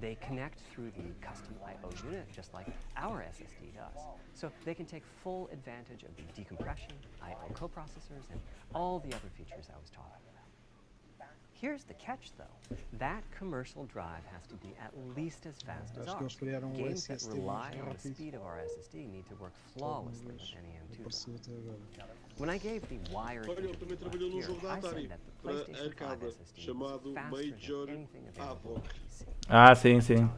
Speaker 4: They connect through the custom I/O unit, just like our SSD does. So they can take full advantage of the decompression, I/O coprocessors, and all the other features I was talking about. Here's the catch, though. That commercial drive has to be at least as fast as
Speaker 2: Acho que eles
Speaker 4: ours.
Speaker 2: criaram o
Speaker 4: Games that
Speaker 2: SSD
Speaker 4: rely
Speaker 2: mais
Speaker 4: on the
Speaker 2: rápido.
Speaker 4: speed of our SSD need to work flawlessly with any M2 drive.
Speaker 2: Apareceu até agora.
Speaker 4: When I gave the wired
Speaker 1: Olha, ele
Speaker 4: interview
Speaker 1: também trabalhou num
Speaker 4: last
Speaker 1: jogo da
Speaker 4: year, I
Speaker 1: Atari
Speaker 4: said that the
Speaker 1: para
Speaker 4: PlayStation 5
Speaker 1: arcade
Speaker 4: SSD
Speaker 1: chamado
Speaker 4: was faster
Speaker 1: Major
Speaker 4: than anything available on
Speaker 1: Havoc.
Speaker 4: PC.
Speaker 3: Ah, sim, sim.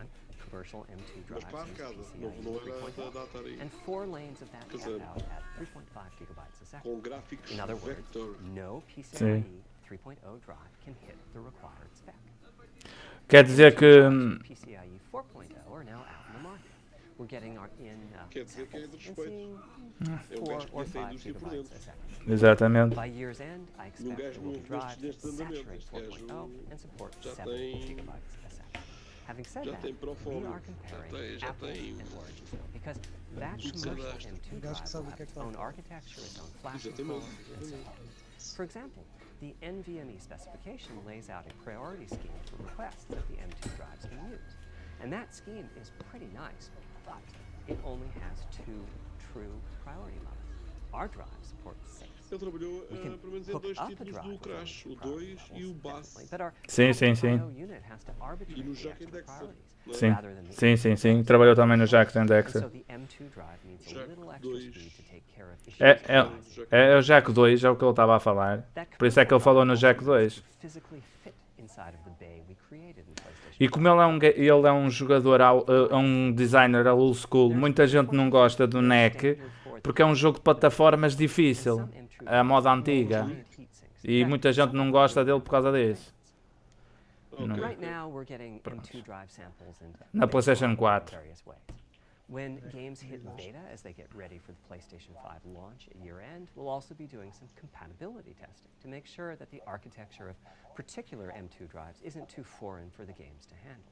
Speaker 4: Commercial M2
Speaker 1: Mas
Speaker 4: drives
Speaker 1: para
Speaker 4: use
Speaker 1: arcade,
Speaker 4: PCIe
Speaker 1: não era
Speaker 4: 3.0,
Speaker 1: da Atari.
Speaker 4: and 4 lanes of that
Speaker 1: Quer
Speaker 4: cap
Speaker 1: dizer,
Speaker 4: out at 3.5 gigabytes a second.
Speaker 1: Com gráficos
Speaker 4: In other words,
Speaker 1: vector.
Speaker 4: no PCIe
Speaker 3: Sim.
Speaker 4: 3.0 drive can hit the required spec.
Speaker 3: Quer dizer que
Speaker 4: PCIe 4.0 are now out in the market. We're getting our
Speaker 1: Quer dizer que é
Speaker 4: samples and
Speaker 1: desrespeito.
Speaker 4: seeing
Speaker 1: É um
Speaker 4: 4
Speaker 1: gajo que
Speaker 4: or
Speaker 1: conhece a
Speaker 4: 5
Speaker 1: indústria por
Speaker 4: gigabytes a
Speaker 1: dentro.
Speaker 4: second.
Speaker 3: exatamente.
Speaker 4: By year's end, I expect
Speaker 1: gajo
Speaker 4: there will be
Speaker 1: novo
Speaker 4: drives that
Speaker 1: neste andamento.
Speaker 4: saturate
Speaker 1: Este
Speaker 4: 4.0
Speaker 1: gajo
Speaker 4: and support
Speaker 1: já
Speaker 4: 7
Speaker 1: tem-
Speaker 4: gigabytes a second. Having said
Speaker 1: já
Speaker 4: that,
Speaker 1: tem pro
Speaker 4: we
Speaker 1: fome.
Speaker 4: are comparing
Speaker 1: Já
Speaker 4: apples
Speaker 1: tem
Speaker 4: and oranges though, because that
Speaker 1: tudo
Speaker 4: commercial
Speaker 1: cadastro.
Speaker 4: M2
Speaker 2: Um gajo que
Speaker 4: drive
Speaker 2: sabe
Speaker 4: will
Speaker 2: o que é
Speaker 4: have
Speaker 2: que
Speaker 4: its own
Speaker 2: está.
Speaker 4: architecture, its own flash
Speaker 1: Exatamente,
Speaker 4: controller, and so on. For example, the NVMe specification lays out a priority scheme for requests that the M2 drives can use. And that scheme is pretty nice, but it only has 2 true priority levels. Our drive supports 6.
Speaker 1: Ele trabalhou
Speaker 4: We can
Speaker 1: pelo menos em
Speaker 4: hook
Speaker 1: 2
Speaker 4: up a
Speaker 1: títulos
Speaker 4: drive
Speaker 1: do
Speaker 4: with
Speaker 1: Crash,
Speaker 4: only
Speaker 1: o
Speaker 4: 2
Speaker 1: 2 e o Bass.
Speaker 4: definitely, but our
Speaker 3: Sim, sim,
Speaker 4: custom
Speaker 3: sim.
Speaker 4: I/O unit has to arbitrate
Speaker 1: E no
Speaker 4: the
Speaker 1: Jack and
Speaker 4: extra
Speaker 1: Dexter.
Speaker 4: priorities
Speaker 1: não é?
Speaker 3: Sim.
Speaker 4: rather than the
Speaker 3: Sim, sim, sim.
Speaker 4: drives.
Speaker 3: Trabalhou também no Jack and
Speaker 4: And so
Speaker 3: Dexter.
Speaker 4: the M2 drive needs a
Speaker 1: Jack
Speaker 4: little extra
Speaker 1: 2.
Speaker 4: speed to take care of issues
Speaker 3: É,
Speaker 4: arising
Speaker 3: é o Jack 2, é o que ele estava a falar. Por isso é que ele falou no Jack 2. E como ele é ele é um jogador, é um designer old school, muita gente não gosta do NEC porque é um jogo de plataformas difícil, a moda antiga. E muita gente não gosta dele por causa disso.
Speaker 1: Ok.
Speaker 4: Right now we're getting M2 drive samples and
Speaker 3: Na PlayStation 4.
Speaker 4: various ways. When games hit beta as they get ready for the PlayStation 5 launch at year end, we'll also be doing some compatibility testing to make sure that the architecture of particular M2 drives isn't too foreign for the games to handle.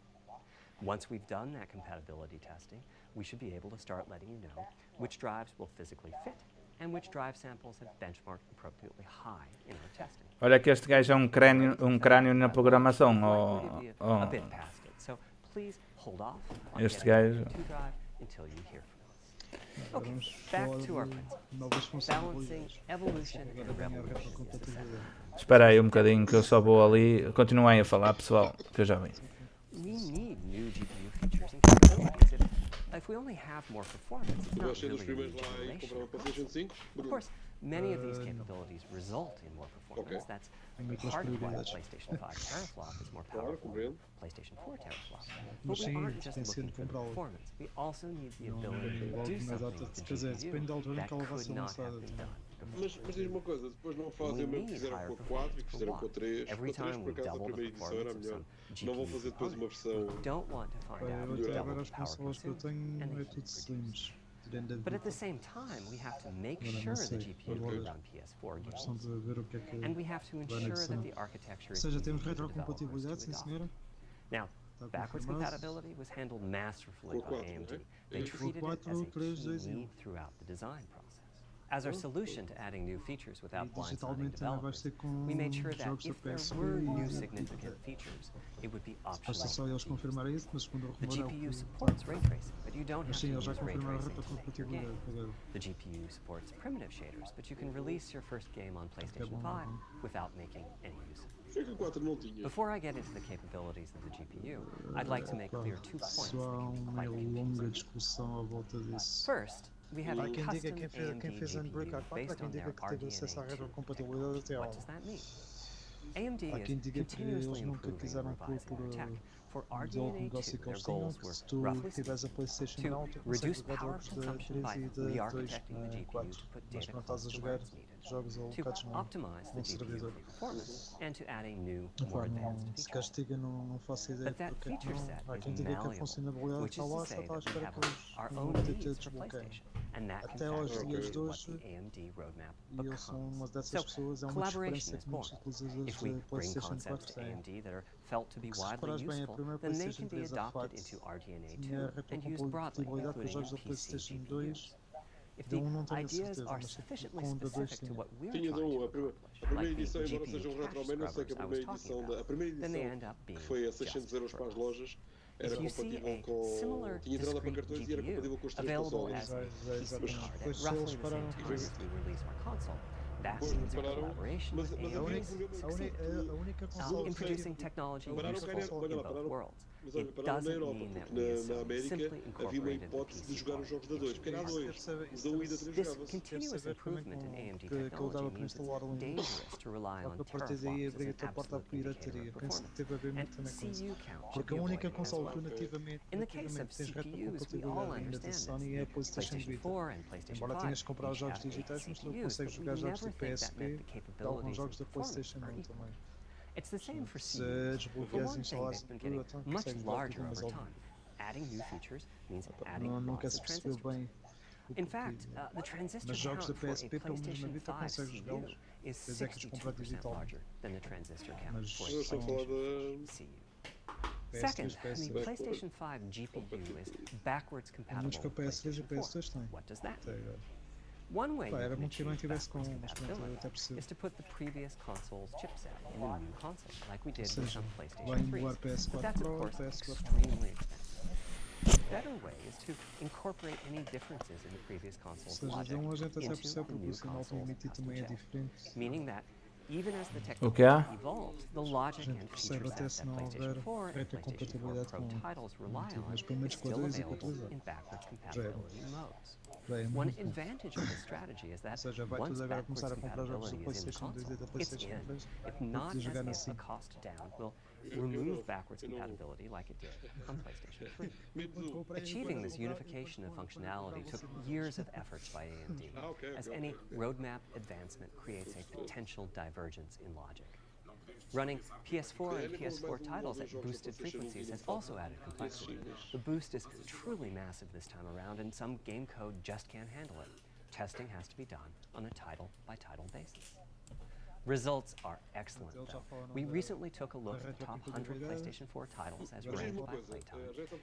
Speaker 4: Once we've done that compatibility testing, we should be able to start letting you know which drives will physically fit and which drive samples have benchmarked appropriately high in our testing.
Speaker 3: Olha que este gajo é um crânio na programação.
Speaker 4: A bit past it, so please hold off on
Speaker 3: Este
Speaker 4: getting
Speaker 3: gajo.
Speaker 4: the M2 drive until you hear from us. Okay,
Speaker 2: Vamos
Speaker 4: back
Speaker 2: falar
Speaker 4: to our
Speaker 2: de
Speaker 4: principle.
Speaker 2: novas
Speaker 4: Balancing
Speaker 2: funcionalidades.
Speaker 4: evolution
Speaker 2: Agora
Speaker 4: and
Speaker 2: vem a
Speaker 4: revolution is essential.
Speaker 2: retrocompatibilidade.
Speaker 3: Espera aí um bocadinho que eu só vou ali. Continuem a falar, pessoal, que eu já vim.
Speaker 4: We need new GPU features and capabilities. If we only have more performance, it's
Speaker 1: Tu
Speaker 4: not
Speaker 1: vais ser dos
Speaker 4: really a new
Speaker 1: primeiros lá e
Speaker 4: generation
Speaker 1: comprar uma
Speaker 4: of
Speaker 1: PlayStation
Speaker 4: console.
Speaker 1: 5?
Speaker 4: Of
Speaker 1: Bruno.
Speaker 4: course, many of these capabilities result in more performance.
Speaker 1: Okay.
Speaker 4: That's
Speaker 2: Tem outras
Speaker 4: part of why the
Speaker 2: prioridades.
Speaker 4: PlayStation 5 teraflop is more
Speaker 1: Claro,
Speaker 4: powerful than
Speaker 1: compreendo.
Speaker 4: the PlayStation 4 teraflop. But
Speaker 2: Mas
Speaker 4: we
Speaker 2: sim,
Speaker 4: aren't just
Speaker 2: tem sido
Speaker 4: looking for the
Speaker 2: comprá-lo.
Speaker 4: performance. We also need the
Speaker 2: Não
Speaker 4: ability to
Speaker 2: logo
Speaker 4: do
Speaker 2: na
Speaker 4: something
Speaker 2: data
Speaker 4: with
Speaker 2: de
Speaker 4: the
Speaker 2: fazer.
Speaker 4: GPU
Speaker 2: Depende da altura em
Speaker 4: that
Speaker 2: que ela vai
Speaker 4: could
Speaker 2: ser
Speaker 4: not have
Speaker 2: lançada
Speaker 4: been
Speaker 2: também.
Speaker 4: done before.
Speaker 1: Mas diz-me uma coisa, depois não fazem o mesmo que fizeram com a 4 e que fizeram com a 3.
Speaker 4: Every
Speaker 1: Com a 3,
Speaker 4: time
Speaker 1: por
Speaker 4: we
Speaker 1: acaso, a
Speaker 4: double the
Speaker 1: primeira edição era a
Speaker 4: performance of
Speaker 1: melhor.
Speaker 4: some
Speaker 1: Não vão
Speaker 4: GPU
Speaker 1: fazer depois uma
Speaker 4: component,
Speaker 1: versão.
Speaker 4: don't want to find out
Speaker 2: Eu
Speaker 4: who
Speaker 2: até
Speaker 4: doubled
Speaker 2: agora as
Speaker 4: the power
Speaker 2: consolas que eu
Speaker 4: consumed and
Speaker 2: tenho
Speaker 4: the
Speaker 2: é
Speaker 4: heat
Speaker 2: tudo
Speaker 4: produced.
Speaker 2: slims. Tirando a
Speaker 4: But at the
Speaker 2: Vita.
Speaker 4: same time, we have to make
Speaker 2: Agora não
Speaker 4: sure the
Speaker 2: sei.
Speaker 4: GPU
Speaker 2: Agora
Speaker 4: can run PS4
Speaker 2: uma questão
Speaker 4: games,
Speaker 2: de ver o que é que
Speaker 4: and we have to
Speaker 2: vai
Speaker 4: ensure that
Speaker 2: anexar.
Speaker 4: the architecture
Speaker 2: Ou
Speaker 4: is
Speaker 2: seja,
Speaker 4: easy
Speaker 2: temos
Speaker 4: for developers to
Speaker 2: retrocompatibilidade, sim
Speaker 4: adopt.
Speaker 2: senhora.
Speaker 4: Now,
Speaker 2: Está
Speaker 4: backwards
Speaker 2: confirmado.
Speaker 4: compatibility was handled masterfully
Speaker 1: Com a
Speaker 4: by
Speaker 1: 4,
Speaker 4: AMD.
Speaker 1: não é?
Speaker 4: They
Speaker 1: É.
Speaker 4: treated it
Speaker 2: quatro,
Speaker 4: as a
Speaker 2: três,
Speaker 4: key
Speaker 2: dois, um.
Speaker 4: need throughout the design process. As our solution to adding new features
Speaker 2: E
Speaker 4: without blindsiding
Speaker 2: digitalmente também vai
Speaker 4: developers,
Speaker 2: ser com
Speaker 4: we made sure that
Speaker 2: jogos da
Speaker 4: if there
Speaker 2: PSP
Speaker 4: were
Speaker 2: e
Speaker 4: new
Speaker 2: da
Speaker 4: significant
Speaker 2: Vita.
Speaker 4: features, it would be
Speaker 2: Basta
Speaker 4: optional.
Speaker 2: só eles confirmarem isso, mas segundo o
Speaker 4: The
Speaker 2: rumor é o
Speaker 4: GPU
Speaker 2: que
Speaker 4: supports ray tracing, but you don't
Speaker 2: Mas
Speaker 4: have
Speaker 2: sim,
Speaker 4: to
Speaker 2: eles já
Speaker 4: use ray
Speaker 2: confirmaram a
Speaker 4: tracing to make your game.
Speaker 2: retrocompatibilidade agora.
Speaker 4: The GPU supports primitive shaders, but you can release your first game on PlayStation 5 without making any use of it.
Speaker 1: Por que a 4 não tinha?
Speaker 4: Before I get into the capabilities of the GPU, I'd like to make clear 2 points that
Speaker 2: Só há
Speaker 4: can be
Speaker 2: uma
Speaker 4: quite
Speaker 2: longa
Speaker 4: confusing.
Speaker 2: discussão à volta disso.
Speaker 4: First, we have
Speaker 2: Há
Speaker 4: a
Speaker 2: quem
Speaker 4: custom
Speaker 2: diga que
Speaker 4: AMD
Speaker 2: quem fez Unbreak
Speaker 4: GPU
Speaker 2: A4, há
Speaker 4: based
Speaker 2: quem
Speaker 4: on
Speaker 2: diga
Speaker 4: their
Speaker 2: que teve acesso à
Speaker 4: RDNA 2
Speaker 2: retrocompatibilidade
Speaker 4: technology.
Speaker 2: até
Speaker 4: What
Speaker 2: ao.
Speaker 4: does that mean? AMD
Speaker 2: Há
Speaker 4: is
Speaker 2: quem diga que eles
Speaker 4: continuously
Speaker 2: nunca
Speaker 4: improving
Speaker 2: quiseram
Speaker 4: and
Speaker 2: pôr
Speaker 4: revising
Speaker 2: por
Speaker 4: their tech. For
Speaker 2: modelo de
Speaker 4: RDNA 2,
Speaker 2: negócio que
Speaker 4: their
Speaker 2: eles tinham,
Speaker 4: goals
Speaker 2: que
Speaker 4: were
Speaker 2: se tu
Speaker 4: roughly
Speaker 2: tiveres a
Speaker 4: speaking,
Speaker 2: PlayStation
Speaker 4: to
Speaker 2: não, tu
Speaker 4: reduce
Speaker 2: consegues jogar
Speaker 4: power
Speaker 2: jogos da
Speaker 4: consumption
Speaker 2: 3
Speaker 4: by
Speaker 2: e da 2
Speaker 4: re-architecting the
Speaker 2: na
Speaker 4: GPU
Speaker 2: 4.
Speaker 4: to put
Speaker 2: Mas
Speaker 4: data
Speaker 2: quando
Speaker 4: close
Speaker 2: estás a
Speaker 4: to
Speaker 2: jogar
Speaker 4: where it's needed,
Speaker 2: jogos
Speaker 4: to
Speaker 2: alocados
Speaker 4: optimize the
Speaker 2: num
Speaker 4: GPU
Speaker 2: servidor.
Speaker 4: for performance, and to adding new, more
Speaker 2: Epá,
Speaker 4: advanced
Speaker 2: não, se
Speaker 4: features.
Speaker 2: castiga, não faço ideia
Speaker 4: But that
Speaker 2: porque é que
Speaker 4: feature
Speaker 2: não.
Speaker 4: set
Speaker 2: Há
Speaker 4: is
Speaker 2: quem diga que a
Speaker 4: malleable,
Speaker 2: funcionalidade
Speaker 4: which
Speaker 2: está
Speaker 4: is to
Speaker 2: lá, só
Speaker 4: say
Speaker 2: está à
Speaker 4: that we
Speaker 2: espera
Speaker 4: have
Speaker 2: que eles
Speaker 4: our
Speaker 2: no
Speaker 4: own
Speaker 2: TT
Speaker 4: needs for
Speaker 2: desbloqueiem.
Speaker 4: PlayStation. and that can
Speaker 2: Até aos
Speaker 4: factor
Speaker 2: dias de
Speaker 4: into what
Speaker 2: hoje,
Speaker 4: the AMD roadmap
Speaker 2: e eu sou uma
Speaker 4: becomes.
Speaker 2: dessas
Speaker 4: So,
Speaker 2: pessoas, é uma
Speaker 4: collaboration
Speaker 2: diferença
Speaker 4: is
Speaker 2: que muitos
Speaker 4: born.
Speaker 2: utilizadores
Speaker 4: If we
Speaker 2: de
Speaker 4: bring
Speaker 2: PlayStation
Speaker 4: concepts
Speaker 2: 4
Speaker 4: to
Speaker 2: têm.
Speaker 4: AMD that are felt to be
Speaker 2: Se
Speaker 4: widely
Speaker 2: reparares bem, a
Speaker 4: useful,
Speaker 2: primeira
Speaker 4: then they
Speaker 2: PlayStation
Speaker 4: can be
Speaker 2: 3, a
Speaker 4: adopted
Speaker 2: FAT,
Speaker 4: into RDNA
Speaker 2: tinha
Speaker 4: 2 and used broadly,
Speaker 2: retrocompatibilidade com os
Speaker 4: including
Speaker 2: jogos
Speaker 4: in
Speaker 2: da
Speaker 4: PC
Speaker 2: PlayStation
Speaker 4: GPUs.
Speaker 2: 2.
Speaker 4: If
Speaker 2: Da
Speaker 4: the
Speaker 2: 1 não tenho a
Speaker 4: ideas
Speaker 2: certeza,
Speaker 4: are
Speaker 2: mas
Speaker 4: sufficiently
Speaker 2: com o da 2
Speaker 4: specific to
Speaker 2: tinha.
Speaker 4: what we're
Speaker 1: Tinha
Speaker 4: trying to
Speaker 1: a
Speaker 4: accomplish,
Speaker 1: primeira
Speaker 4: like the
Speaker 1: edição, embora seja
Speaker 4: GPU
Speaker 1: um
Speaker 4: cache
Speaker 1: retroman, eu sei que
Speaker 4: scrubbers
Speaker 1: a
Speaker 4: I was
Speaker 1: primeira
Speaker 4: talking
Speaker 1: edição,
Speaker 4: about,
Speaker 1: a primeira
Speaker 4: then they
Speaker 1: edição
Speaker 4: end up
Speaker 1: que
Speaker 4: being
Speaker 1: foi a
Speaker 4: just
Speaker 1: 600 euros
Speaker 4: for
Speaker 1: para as
Speaker 4: us.
Speaker 1: lojas era
Speaker 4: If you see
Speaker 1: compatível
Speaker 4: a
Speaker 1: com.
Speaker 4: similar
Speaker 1: Tinha entrada para
Speaker 4: discrete
Speaker 1: cartões e era
Speaker 4: GPU
Speaker 1: compatível com os três
Speaker 4: available
Speaker 1: consoles.
Speaker 4: as a PC
Speaker 2: Exatamente.
Speaker 4: card
Speaker 2: Foi
Speaker 4: at
Speaker 2: só
Speaker 4: roughly
Speaker 2: eles
Speaker 4: the same
Speaker 2: pararam com
Speaker 4: time
Speaker 2: isso.
Speaker 4: as we release our console, that
Speaker 1: Pois,
Speaker 4: means that
Speaker 1: pararam,
Speaker 4: collaboration
Speaker 1: mas
Speaker 4: with
Speaker 1: havia
Speaker 4: AMD
Speaker 1: um problema
Speaker 2: A,
Speaker 1: que.
Speaker 2: a única consola
Speaker 4: in
Speaker 2: que
Speaker 4: producing technology
Speaker 1: Pararam cá,
Speaker 4: useful
Speaker 1: olha
Speaker 4: in
Speaker 1: lá,
Speaker 4: both
Speaker 1: pararam.
Speaker 4: worlds.
Speaker 1: Mas olha,
Speaker 4: It
Speaker 1: pararam na
Speaker 4: doesn't
Speaker 1: Europa,
Speaker 4: mean that
Speaker 1: porque
Speaker 4: we as
Speaker 1: na
Speaker 4: Sony
Speaker 1: América
Speaker 4: simply
Speaker 1: havia uma
Speaker 4: incorporated the
Speaker 1: hipótese de
Speaker 4: PC
Speaker 1: jogar os
Speaker 4: part
Speaker 1: jogos da
Speaker 4: into
Speaker 1: 2, porque era a
Speaker 4: the
Speaker 1: 2.
Speaker 2: Isso
Speaker 1: Os da 1 e da 3
Speaker 4: This
Speaker 1: jogava-se.
Speaker 4: continuous
Speaker 2: ver também
Speaker 4: improvement in AMD
Speaker 2: que ele
Speaker 4: technology
Speaker 2: dava para
Speaker 4: means it's
Speaker 2: instalar o Windows.
Speaker 4: dangerous to rely
Speaker 2: Só
Speaker 4: on
Speaker 2: que a partir daí
Speaker 4: teraflops as an
Speaker 2: abriu-te a porta à
Speaker 4: absolute indicator
Speaker 2: pirataria.
Speaker 4: of
Speaker 2: Penso que
Speaker 4: performance.
Speaker 2: teve a ver
Speaker 4: And
Speaker 2: muito também com isso.
Speaker 4: CU count should
Speaker 2: Porque
Speaker 4: be
Speaker 2: a única
Speaker 4: avoided as
Speaker 2: consola
Speaker 4: well.
Speaker 2: que nativamente,
Speaker 4: In the case of
Speaker 2: tens
Speaker 4: CPUs, we all
Speaker 2: retrocompatibilidade ainda da
Speaker 4: understand
Speaker 2: Sony é a
Speaker 4: this.
Speaker 2: PlayStation
Speaker 4: PlayStation
Speaker 2: Vita.
Speaker 4: 4 and PlayStation
Speaker 2: Embora
Speaker 4: 5
Speaker 2: tenhas que comprar os
Speaker 4: each
Speaker 2: jogos
Speaker 4: have
Speaker 2: digitais, mas tu
Speaker 4: CPUs,
Speaker 2: consegues
Speaker 4: but we
Speaker 2: jogar jogos
Speaker 4: never
Speaker 2: do
Speaker 4: think that meant
Speaker 2: PSP,
Speaker 4: the
Speaker 2: de alguns
Speaker 4: capabilities
Speaker 2: jogos
Speaker 4: and
Speaker 2: da
Speaker 4: performance
Speaker 2: PlayStation
Speaker 4: are
Speaker 2: 1
Speaker 4: equal.
Speaker 2: também.
Speaker 4: It's the same for
Speaker 2: Se
Speaker 4: CUs. For
Speaker 2: desbloqueares
Speaker 4: one
Speaker 2: e
Speaker 4: thing,
Speaker 2: instalares
Speaker 4: they've been
Speaker 2: tudo,
Speaker 4: getting
Speaker 2: então
Speaker 4: much
Speaker 2: consegues jogar
Speaker 4: larger
Speaker 2: tudo, mas
Speaker 4: over time, adding new features means adding
Speaker 2: nunca
Speaker 4: lots
Speaker 2: se
Speaker 4: of
Speaker 2: percebeu
Speaker 4: transistors.
Speaker 2: bem o
Speaker 4: In
Speaker 2: porquê.
Speaker 4: fact, the transistor
Speaker 2: Mas jogos da
Speaker 4: count for a
Speaker 2: PSP, pelo menos na
Speaker 4: PlayStation
Speaker 2: Vita,
Speaker 4: 5
Speaker 2: consegues
Speaker 4: CU
Speaker 2: jogá-los.
Speaker 4: is
Speaker 2: Tens é que os comprar
Speaker 4: 62%
Speaker 2: digitalmente.
Speaker 4: larger than the transistor count
Speaker 2: Mas
Speaker 4: for a
Speaker 1: Eu estou a falar
Speaker 4: PlayStation
Speaker 1: da.
Speaker 4: CU.
Speaker 2: PS3,
Speaker 4: Second, the
Speaker 2: PS2.
Speaker 4: PlayStation 5 GPU is backwards compatible
Speaker 2: Muitos que a
Speaker 4: with
Speaker 2: PS3 e
Speaker 4: PlayStation
Speaker 2: a PS2
Speaker 4: 4.
Speaker 2: têm.
Speaker 4: What does that
Speaker 2: Até
Speaker 4: mean?
Speaker 2: agora.
Speaker 4: One way
Speaker 2: Pá,
Speaker 4: you
Speaker 2: era
Speaker 4: can
Speaker 2: muito que não
Speaker 4: achieve
Speaker 2: tivesse com
Speaker 4: backwards
Speaker 2: um, mas pronto, eu até
Speaker 4: compatibility
Speaker 2: percebo.
Speaker 4: is to put the previous console's chipset in the new console, like we
Speaker 2: Ou
Speaker 4: did with
Speaker 2: seja,
Speaker 4: some
Speaker 2: vai
Speaker 4: PlayStation 3s.
Speaker 2: emular
Speaker 4: But
Speaker 2: PS4
Speaker 4: that's, of
Speaker 2: Pro,
Speaker 4: course,
Speaker 2: PS4
Speaker 4: extremely expensive. A better way is to incorporate any differences in the previous
Speaker 2: Ou
Speaker 4: console's
Speaker 2: seja,
Speaker 4: logic
Speaker 2: então a gente até
Speaker 4: into
Speaker 2: percebe
Speaker 4: the
Speaker 2: porque
Speaker 4: new
Speaker 2: o sinal de
Speaker 4: console's
Speaker 2: limite
Speaker 4: custom
Speaker 2: também é
Speaker 4: chip,
Speaker 2: diferente.
Speaker 4: meaning that even as the
Speaker 3: O que é?
Speaker 4: technology evolves, the logic
Speaker 2: A gente
Speaker 4: and
Speaker 2: percebe
Speaker 4: feature
Speaker 2: até
Speaker 4: set
Speaker 2: se
Speaker 4: that
Speaker 2: não
Speaker 4: PlayStation
Speaker 2: houver
Speaker 4: 4 and PlayStation 4
Speaker 2: retrocompatibilidade
Speaker 4: Pro
Speaker 2: com
Speaker 4: titles
Speaker 2: o
Speaker 4: rely
Speaker 2: antigo,
Speaker 4: on
Speaker 2: mas pelo
Speaker 4: is
Speaker 2: menos com a
Speaker 4: still
Speaker 2: 2 e com a
Speaker 4: available
Speaker 2: 3
Speaker 4: in backwards
Speaker 2: já é bom.
Speaker 4: compatibility modes.
Speaker 2: Já é
Speaker 4: One
Speaker 2: muito bom.
Speaker 4: advantage of this strategy is
Speaker 2: Ou
Speaker 4: that
Speaker 2: seja, vai
Speaker 4: once
Speaker 2: tudo agora
Speaker 4: backwards
Speaker 2: começar a comprar jogos do
Speaker 4: compatibility is in the
Speaker 2: PlayStation 2 e da
Speaker 4: console, it's
Speaker 2: PlayStation
Speaker 4: in.
Speaker 2: 3
Speaker 4: If
Speaker 2: para
Speaker 4: not
Speaker 2: poder
Speaker 4: as
Speaker 2: jogar
Speaker 4: if
Speaker 2: assim.
Speaker 4: a cost down will
Speaker 1: Eu
Speaker 4: remove
Speaker 1: não.
Speaker 4: backwards
Speaker 1: Eu não.
Speaker 4: compatibility like it did on PlayStation 3.
Speaker 1: Menos um.
Speaker 4: Achieving this unification of functionality took years of efforts by AMD, as any roadmap advancement creates a potential divergence in logic. Running PS4 and PS4 titles at boosted frequencies has also added complexity. The boost is truly massive this time around, and some game code just can't handle it. Testing has to be done on a title-by-title basis. Results are excellent, though. We recently took a look at the top 100 PlayStation 4 titles as ranked by playtime,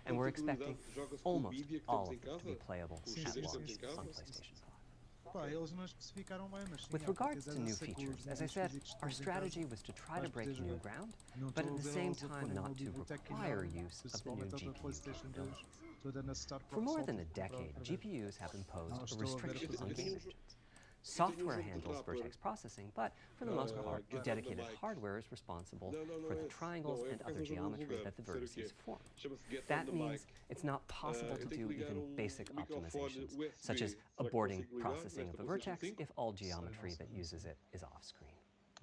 Speaker 4: and we're expecting almost all of them to be playable at launch on PlayStation 5.
Speaker 2: Pá, eles não especificaram bem, mas sim,
Speaker 4: With
Speaker 2: há
Speaker 4: regards
Speaker 2: porque
Speaker 4: to new
Speaker 2: quiseres ser com
Speaker 4: features,
Speaker 2: os
Speaker 4: as I
Speaker 2: níveis
Speaker 4: said,
Speaker 2: físicos que
Speaker 4: our
Speaker 2: tens em
Speaker 4: strategy
Speaker 2: casa,
Speaker 4: was to try to
Speaker 2: vais
Speaker 4: break
Speaker 2: poder
Speaker 4: new
Speaker 2: jogar.
Speaker 4: ground,
Speaker 2: Não
Speaker 4: but
Speaker 2: estou
Speaker 4: at
Speaker 2: a
Speaker 4: the
Speaker 2: ver
Speaker 4: same
Speaker 2: eles a
Speaker 4: time
Speaker 2: porem uma
Speaker 4: not to
Speaker 2: biblioteca
Speaker 4: require
Speaker 2: enorme,
Speaker 4: use of the new
Speaker 2: principalmente a da
Speaker 4: GPU
Speaker 2: PlayStation 2.
Speaker 4: capabilities.
Speaker 2: Toda na Star
Speaker 4: For more than a
Speaker 2: Solid,
Speaker 4: decade,
Speaker 2: para ver.
Speaker 4: GPUs have imposed
Speaker 2: Não
Speaker 4: a
Speaker 2: estou a ver a
Speaker 4: restriction
Speaker 2: fazer
Speaker 4: on
Speaker 2: isso.
Speaker 4: game engines. Software handles vertex processing, but for the most part, dedicated hardware is responsible for the triangles and other geometry that the vertices form. That means it's not possible to do even basic optimizations, such as aborting processing of a vertex if all geometry that uses it is off-screen.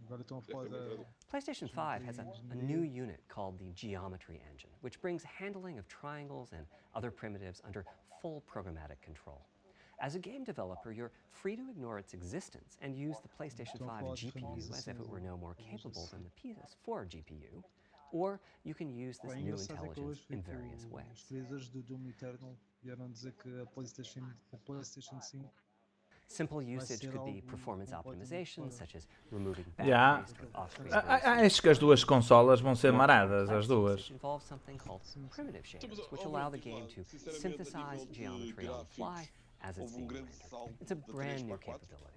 Speaker 2: Agora estão a falar da...
Speaker 4: PlayStation 5 has a new unit called the Geometry Engine, which brings handling of triangles and other primitives under full programmatic control. As a game developer, you're free to ignore its existence and use the PlayStation 5 GPU as if it were no more capable than the PS4 GPU, or you can use this
Speaker 2: Pá, é
Speaker 4: new
Speaker 2: engraçado é que
Speaker 4: intelligence
Speaker 2: hoje
Speaker 4: in
Speaker 2: fico,
Speaker 4: various
Speaker 2: os
Speaker 4: ways.
Speaker 2: criadores do Doom Eternal vieram dizer que a PlayStation 5
Speaker 4: Simple usage
Speaker 2: ser
Speaker 4: could be
Speaker 2: algo
Speaker 4: performance
Speaker 2: completamente
Speaker 4: optimization,
Speaker 2: fora.
Speaker 4: such as removing
Speaker 3: Já.
Speaker 4: batteries for off-screen
Speaker 3: Acho que as duas consolas vão ser maradas, as duas.
Speaker 4: involves something called primitive shaders, which allow the game to synthesize geometry on the fly as it's being rendered. It's a brand new capability.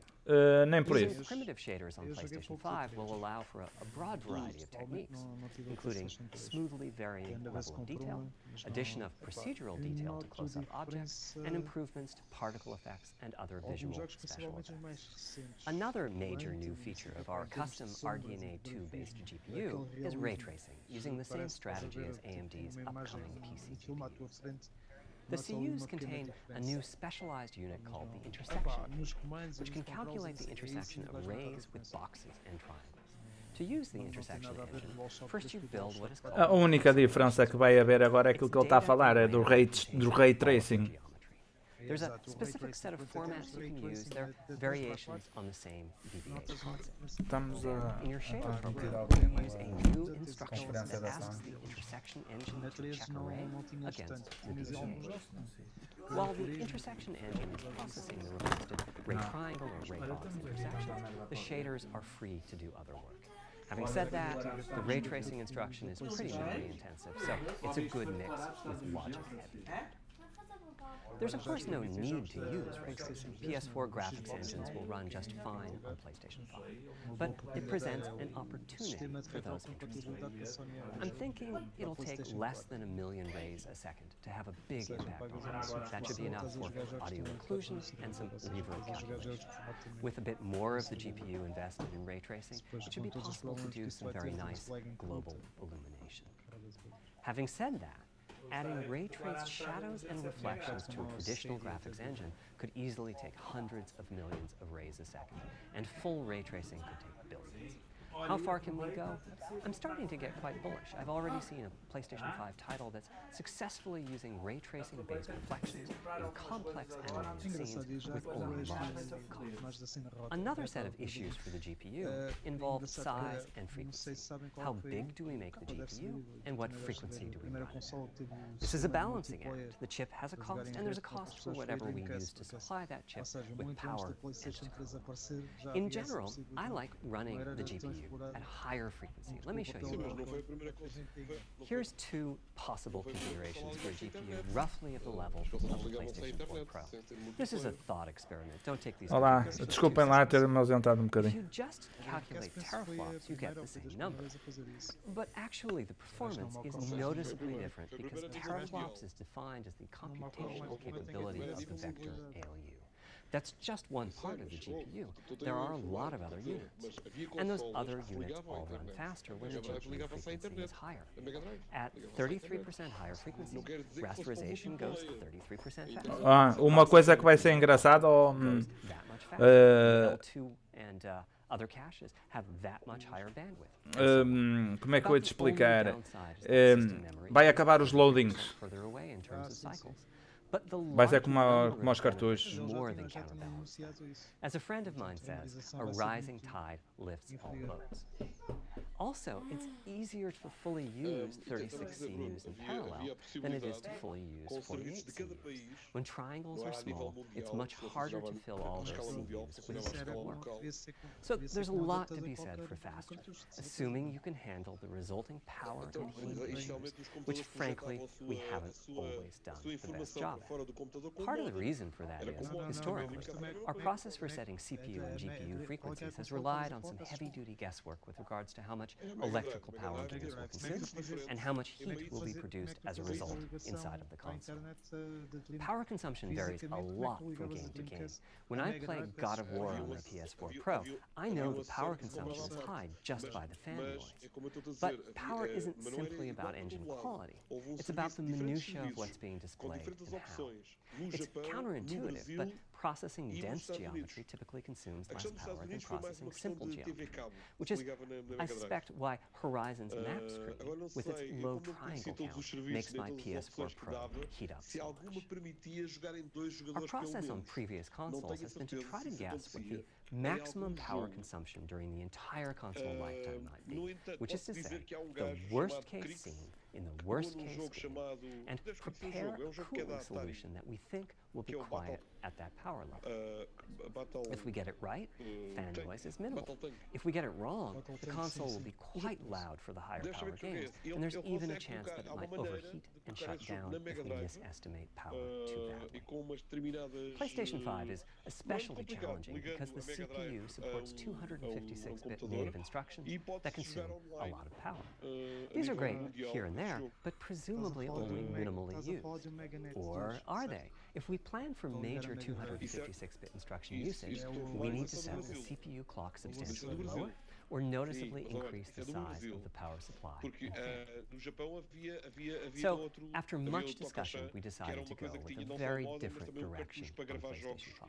Speaker 3: Nem por
Speaker 4: Using
Speaker 3: isso.
Speaker 4: primitive shaders on PlayStation 5 will allow for a broad variety of techniques, including smoothly varying level of detail, addition of procedural detail to close-up objects, and improvements to particle effects and other visual special effects. Another major new feature of our custom RDNA 2-based GPU is ray tracing, using the same strategy as AMD's upcoming PC GPUs. The CUs contain a new specialized unit called the intersection engine, which can calculate the intersection of rays with boxes and triangles. To use the intersection engine, first you build what is called
Speaker 3: A única diferença que vai haver agora é aquilo que ele está a falar, é do ray tracing.
Speaker 4: There's a specific set of formats you can use. They're variations on the same VBA concept.
Speaker 3: Estamos a
Speaker 4: In your shader
Speaker 3: admitir
Speaker 4: program,
Speaker 3: alguma
Speaker 4: use a new instruction that asks the intersection engine to check array against the VBA. While the intersection engine is processing the requested ray triangle or ray box intersections, the shaders are free to do other work. Having said that, the ray tracing instruction is pretty memory intensive, so it's a good mix with logic heavy. There's of course no need to use ray tracing. PS4 graphics engines will run just fine on PlayStation 5. But it presents an opportunity for those interested. I'm thinking it'll take less than 1 million rays a second to have a big impact on us. That should be enough for audio occlusion and some reverb calculation. With a bit more of the GPU invested in ray tracing, it should be possible to do some very nice global illumination. Having said that, adding ray-traced shadows and reflections to a traditional graphics engine could easily take hundreds of millions of rays a second, and full ray tracing could take billions. How far can we go? I'm starting to get quite bullish. I've already seen a PlayStation 5 title that's successfully using ray tracing-based reflections in complex animated scenes with only modest costs. Another set of issues for the GPU involve size and frequency. How big do we make the GPU, and what frequency do we run it at? This is a balancing act. The chip has a cost, and there's a cost for whatever we use to supply that chip with power and cooling. In general, I like running the GPU at higher frequency. Let me show you why. Here's 2 possible configurations for a GPU roughly at the level of the PlayStation 4 Pro. This is a thought experiment. Don't take these
Speaker 3: Olá,
Speaker 4: configurations
Speaker 3: desculpem
Speaker 4: too
Speaker 3: lá
Speaker 4: seriously.
Speaker 3: ter-me ausentado um
Speaker 4: If
Speaker 3: bocadinho.
Speaker 4: you just calculate teraflops, you get the same number. But actually, the performance is noticeably different because teraflops is defined as the computational capability of the vector ALU. That's just one part of the GPU. There are a lot of other units. And those other units all run faster when the GPU frequency is higher. At 33% higher frequency, rasterization goes 33% faster.
Speaker 3: Uma coisa que vai ser engraçada,
Speaker 4: Goes that much faster. L2 and other caches have that much higher bandwidth.
Speaker 3: como é que eu ia te
Speaker 4: About the only
Speaker 3: explicar?
Speaker 4: downside is that system memory
Speaker 3: Vai
Speaker 4: is
Speaker 3: acabar os
Speaker 4: 33%
Speaker 3: loadings.
Speaker 4: further away in terms of cycles. But the
Speaker 3: Vai ser
Speaker 4: larger
Speaker 3: como,
Speaker 4: number
Speaker 3: como
Speaker 4: of
Speaker 3: aos cartuchos.
Speaker 4: benefits more than counterbalance that. As a friend of mine says, a rising tide lifts all boats. Also, it's easier to fully use 36 CUs in parallel than it is to fully use 48 CUs. When triangles are small, it's much harder to fill all their CUs with additional work. So there's a lot to be said for faster, assuming you can handle the resulting power and heat issues, which frankly, we haven't always done the best job at. Part of the reason for that is, historically, our process for setting CPU and GPU frequencies has relied on some heavy-duty guesswork with regards to how much electrical power gains will consume and how much heat will be produced as a result inside of the console. Power consumption varies a lot from game to game. When I play God of War on my PS4 Pro, I know the power consumption is high just by the fan noise. But power isn't simply about engine quality. It's about the minutiae of what's being displayed and how. It's counterintuitive, but processing dense geometry typically consumes less power than processing simple geometry, which is, I suspect, why Horizon's map screen, with its low triangle count, makes my PS4 Pro heat up so much. Our process on previous consoles has been to try to guess what the maximum power consumption during the entire console lifetime might be, which is to say, the worst-case scene in the worst-case game, and prepare a cooling solution that we think will be quiet at that power level. If we get it right, fan noise is minimal. If we get it wrong, the console will be quite loud for the higher power games, and there's even a chance that it might overheat and shut down if we misestimate power too badly. PlayStation 5 is especially challenging because the CPU supports 256-bit native instructions that consume a lot of power. These are great here and there, but presumably only minimally used. Or are they? If we plan for major 256-bit instruction usage, we need to set the CPU clock substantially lower or noticeably increase the size of the power supply. So, after much discussion, we decided to go with a very different direction on PlayStation 5.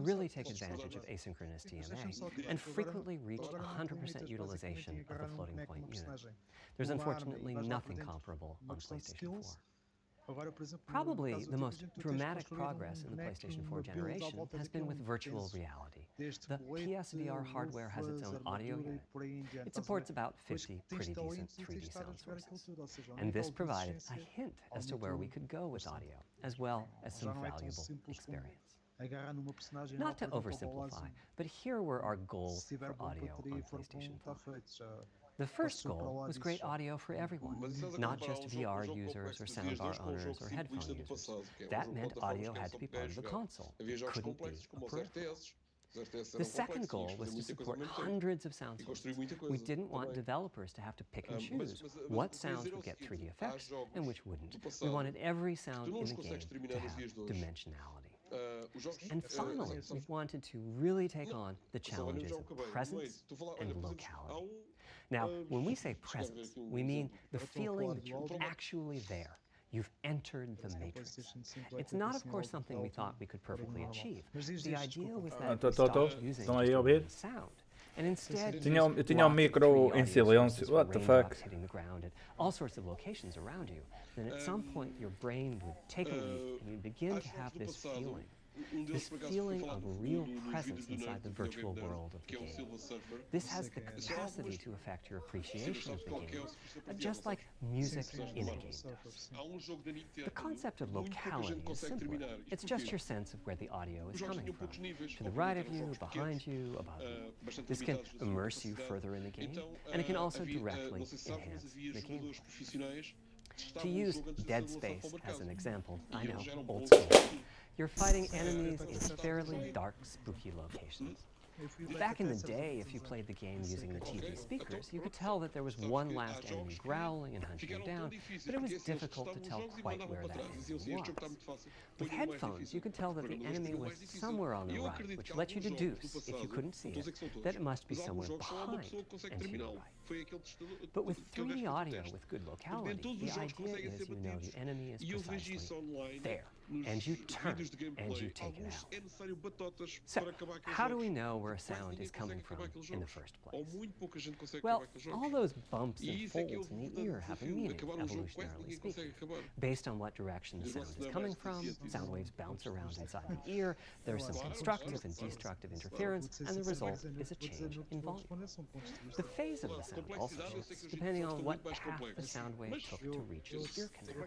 Speaker 4: really take advantage of asynchronous DMA and frequently reach 100% utilization of the floating point unit. There's unfortunately nothing comparable on PlayStation 4. Probably the most dramatic progress in the PlayStation 4 generation has been with virtual reality. The PSVR hardware has its own audio unit. It supports about 50 pretty decent 3D sound sources. And this provided a hint as to where we could go with audio, as well as some valuable experience.
Speaker 2: agarrar numa personagem
Speaker 4: Not to
Speaker 2: nova, por exemplo, ao
Speaker 4: oversimplify,
Speaker 2: Warzone.
Speaker 4: but here were our goals
Speaker 2: Se tiver
Speaker 4: for
Speaker 2: bom
Speaker 4: audio
Speaker 2: bateria
Speaker 4: on
Speaker 2: e for bom,
Speaker 4: PlayStation
Speaker 2: está
Speaker 4: 5.
Speaker 2: feito já.
Speaker 4: The first
Speaker 2: Posso ir para
Speaker 4: goal
Speaker 2: lá
Speaker 4: was
Speaker 2: disso
Speaker 4: great
Speaker 2: já.
Speaker 4: audio for everyone,
Speaker 1: Mas estás a
Speaker 4: not
Speaker 1: comparar
Speaker 4: just
Speaker 1: um
Speaker 4: VR
Speaker 1: jogo
Speaker 4: users
Speaker 1: complexo
Speaker 4: or
Speaker 1: de dias de
Speaker 4: soundbar
Speaker 1: hoje com um
Speaker 4: owners
Speaker 1: jogo
Speaker 4: or
Speaker 1: simplista
Speaker 4: headphone
Speaker 1: do
Speaker 4: users.
Speaker 1: passado, que é
Speaker 4: That
Speaker 1: um
Speaker 4: meant
Speaker 1: plataformas
Speaker 4: audio
Speaker 1: que é
Speaker 4: had
Speaker 1: só
Speaker 4: to be
Speaker 1: pegar e
Speaker 4: part of the
Speaker 1: jogar.
Speaker 4: console.
Speaker 1: Havia
Speaker 4: It
Speaker 1: jogos
Speaker 4: couldn't be
Speaker 1: complexos
Speaker 4: a
Speaker 1: como os
Speaker 4: peripheral.
Speaker 1: RTS. Os RTS
Speaker 4: The
Speaker 1: eram
Speaker 4: second
Speaker 1: complexos e
Speaker 4: goal
Speaker 1: ias
Speaker 4: was
Speaker 1: fazer
Speaker 4: to
Speaker 1: muita coisa ao
Speaker 4: support
Speaker 1: mesmo tempo.
Speaker 4: hundreds of sound
Speaker 1: E construir
Speaker 4: sources.
Speaker 1: muita
Speaker 4: We
Speaker 1: coisa
Speaker 4: didn't want
Speaker 1: também.
Speaker 4: developers to have to pick and choose
Speaker 1: Mas
Speaker 4: what
Speaker 1: o que eu ia
Speaker 4: sounds
Speaker 1: dizer é o
Speaker 4: would get
Speaker 1: seguinte,
Speaker 4: 3D
Speaker 1: há
Speaker 4: effects
Speaker 1: jogos
Speaker 4: and which
Speaker 1: do
Speaker 4: wouldn't. We
Speaker 1: passado
Speaker 4: wanted every
Speaker 1: que tu
Speaker 4: sound
Speaker 1: não
Speaker 4: in
Speaker 1: os
Speaker 4: the
Speaker 1: consegues
Speaker 4: game
Speaker 1: terminar
Speaker 4: to
Speaker 1: nos
Speaker 4: have
Speaker 1: dias de hoje.
Speaker 4: dimensionality.
Speaker 1: Os jogos
Speaker 4: And finally, we wanted to really take on the challenges
Speaker 1: já
Speaker 4: of
Speaker 1: acabei,
Speaker 4: presence
Speaker 1: tu falar, olha,
Speaker 4: and
Speaker 1: por exemplo, há
Speaker 4: locality. Now, when we say
Speaker 1: deixa-me ver
Speaker 4: presence,
Speaker 1: aqui
Speaker 4: we mean
Speaker 1: exemplo.
Speaker 4: the
Speaker 2: Agora estão a falar
Speaker 4: feeling that
Speaker 2: do
Speaker 4: you're
Speaker 2: áudio.
Speaker 4: actually there. You've entered the
Speaker 2: Parece que a
Speaker 4: matrix.
Speaker 2: PlayStation 5 vai
Speaker 4: It's
Speaker 2: ter
Speaker 4: not,
Speaker 2: que
Speaker 4: of
Speaker 2: assim
Speaker 4: course,
Speaker 2: algo
Speaker 4: something we
Speaker 2: alto
Speaker 4: thought we could
Speaker 2: para o
Speaker 4: perfectly
Speaker 2: normal.
Speaker 4: achieve.
Speaker 2: Mas diz,
Speaker 4: The
Speaker 2: diz,
Speaker 4: idea
Speaker 2: desculpa.
Speaker 4: was
Speaker 3: Ah,
Speaker 4: that
Speaker 3: tô,
Speaker 4: we
Speaker 3: tô, tô.
Speaker 4: stopped using
Speaker 3: Estão
Speaker 4: just
Speaker 3: aí a
Speaker 4: a
Speaker 3: ouvir?
Speaker 4: one sound, and instead
Speaker 3: Tinha
Speaker 4: used
Speaker 3: o
Speaker 4: lots of
Speaker 3: micro
Speaker 4: 3D
Speaker 3: em
Speaker 4: audio
Speaker 3: silêncio.
Speaker 4: sources
Speaker 3: What
Speaker 4: for
Speaker 3: the
Speaker 4: raindrops
Speaker 3: fuck?
Speaker 4: hitting the ground at all sorts of locations around you. Then at some point, your brain would take a leap, and you'd begin to have this feeling. This feeling of real presence inside the virtual world of the game. This has the capacity to affect your appreciation of the game, just like music in a game does. The concept of locality is simpler. It's just your sense of where the audio is coming from. To the right of you, behind you, above you. This can immerse you further in the game, and it can also directly enhance the gameplay. To use Dead Space as an example, I know, old school. You're fighting enemies in fairly dark, spooky locations. Back in the day, if you played the game using the TV speakers, you could tell that there was one last enemy growling and hunting you down, but it was difficult to tell quite where that enemy was. With headphones, you could tell that the enemy was somewhere on the right, which let you deduce, if you couldn't see it, that it must be somewhere behind and to your right. But with 3D audio with good locality, the idea is you know the enemy is precisely there, and you turn and you take it out. So, how do we know where a sound is coming from in the first place? Well, all those bumps and folds in the ear have a meaning, evolutionarily speaking. Based on what direction the sound is coming from, sound waves bounce around inside the ear, there's some constructive and destructive interference, and the result is a change in volume. The phase of the sound also shifts, depending on what path the sound wave took to reach your ear canal.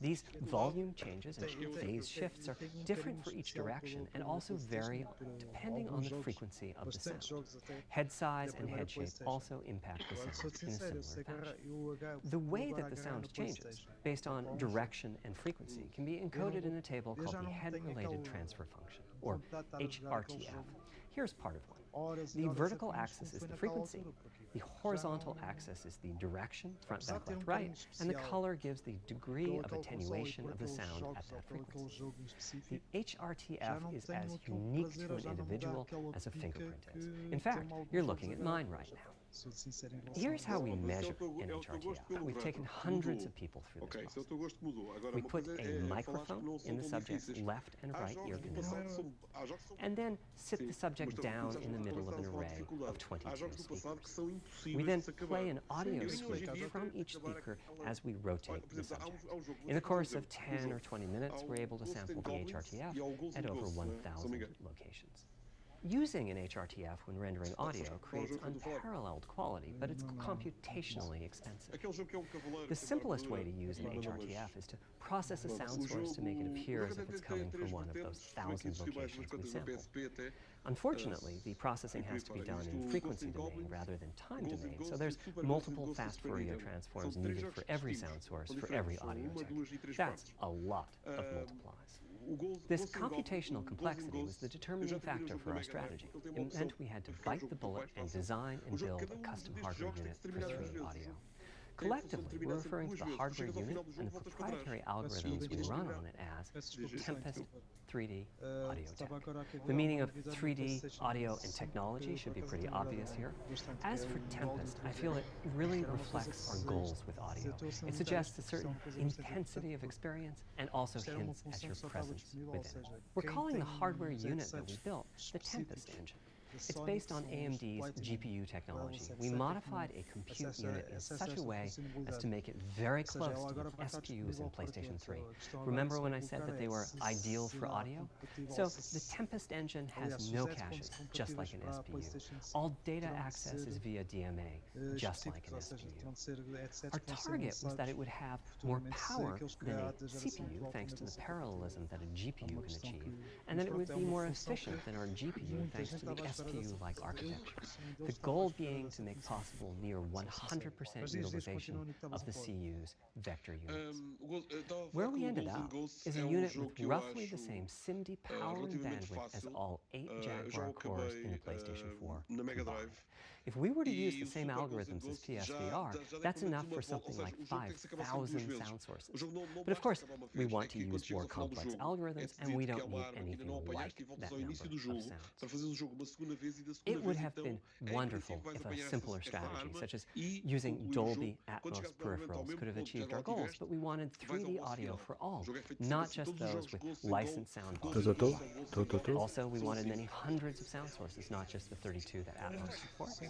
Speaker 4: These volume changes and phase shifts are different for each direction and also vary depending on the frequency of the sound. Head size and head shape also impact the sound in a similar fashion. The way that the sound changes, based on direction and frequency, can be encoded in a table called the Head-Related Transfer Function, or HRTF. Here's part of one. The vertical axis is the frequency, the horizontal axis is the direction, front, back, left, right, and the color gives the degree of attenuation of the sound at that frequency. The HRTF is as unique to an individual as a fingerprint is. In fact, you're looking at mine right now. Here's how we measure an HRTF. We've taken hundreds of people through this process. We put a microphone in the subject's left and right ear canal, and then sit the subject down in the middle of an array of 22 speakers. We then play an audio sweep from each speaker as we rotate the subject. In the course of 10 or 20 minutes, we're able to sample the HRTF at over 1,000 locations. Using an HRTF when rendering audio creates unparalleled quality, but it's computationally expensive. The simplest way to use an HRTF is to process a sound source to make it appear as if it's coming from one of those 1,000 locations we sample. Unfortunately, the processing has to be done in frequency domain rather than time domain, so there's multiple fast Fourier transforms needed for every sound source for every audio tech. That's a lot of multiplies. This computational complexity was the determining factor for our strategy. It meant we had to bite the bullet and design and build a custom hardware unit for 3D audio. Collectively, we're referring to the hardware unit and the proprietary algorithms we run on it as Tempest 3D Audio Tech. The meaning of 3D audio and technology should be pretty obvious here. As for Tempest, I feel it really reflects our goals with audio. It suggests a certain intensity of experience and also hints at your presence within it. We're calling the hardware unit that we built the Tempest engine. It's based on AMD's GPU technology. We modified a compute unit in such a way as to make it very close to the SPUs in PlayStation 3. Remember when I said that they were ideal for audio? So the Tempest engine has no caches, just like an SPU. All data access is via DMA, just like an SPU. Our target was that it would have more power than a CPU, thanks to the parallelism that a GPU can achieve, and that it would be more efficient than our GPU, thanks to the SPU-like architecture. The goal being to make possible near 100% utilization of the CU's vector units. Where we ended up is a unit with roughly the same SIMD power and bandwidth as all 8 Jaguar cores in the PlayStation 4 combined. If we were to use the same algorithms as PSVR, that's enough for something like 5,000 sound sources. But of course, we want to use more complex algorithms, and we don't need anything like that number of sounds. It would have been wonderful if a simpler strategy, such as using Dolby Atmos peripherals, could have achieved our goals, but we wanted 3D audio for all, not just those with licensed sound bars. Also, we wanted many hundreds of sound sources, not just the 32 that Atmos supports.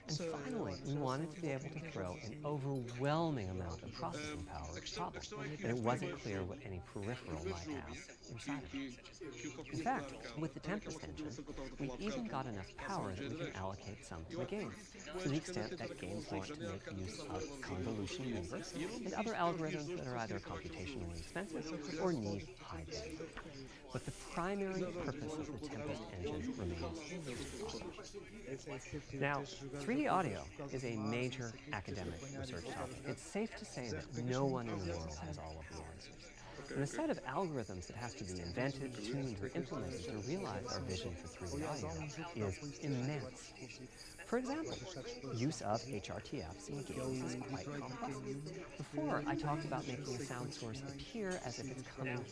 Speaker 4: And finally, we wanted to be able to throw an overwhelming amount of processing power at the problem, and it wasn't clear what any peripheral might have inside of it. In fact, with the Tempest engine, we even got enough power that we can allocate some to the games, to the extent that games want to make use of convolution levers and other algorithms that are either computationally expensive or need high bandwidth. But the primary purpose of the Tempest engine remains 3D audio. Now, 3D audio is a major academic research topic. It's safe to say that no one in the world has all of the answers. And the set of algorithms that has to be invented, tuned, or implemented to realize our vision for 3D audio is immense. For example, use of HRTFs in games is quite complex. Before, I talked about making a sound source appear as if it's coming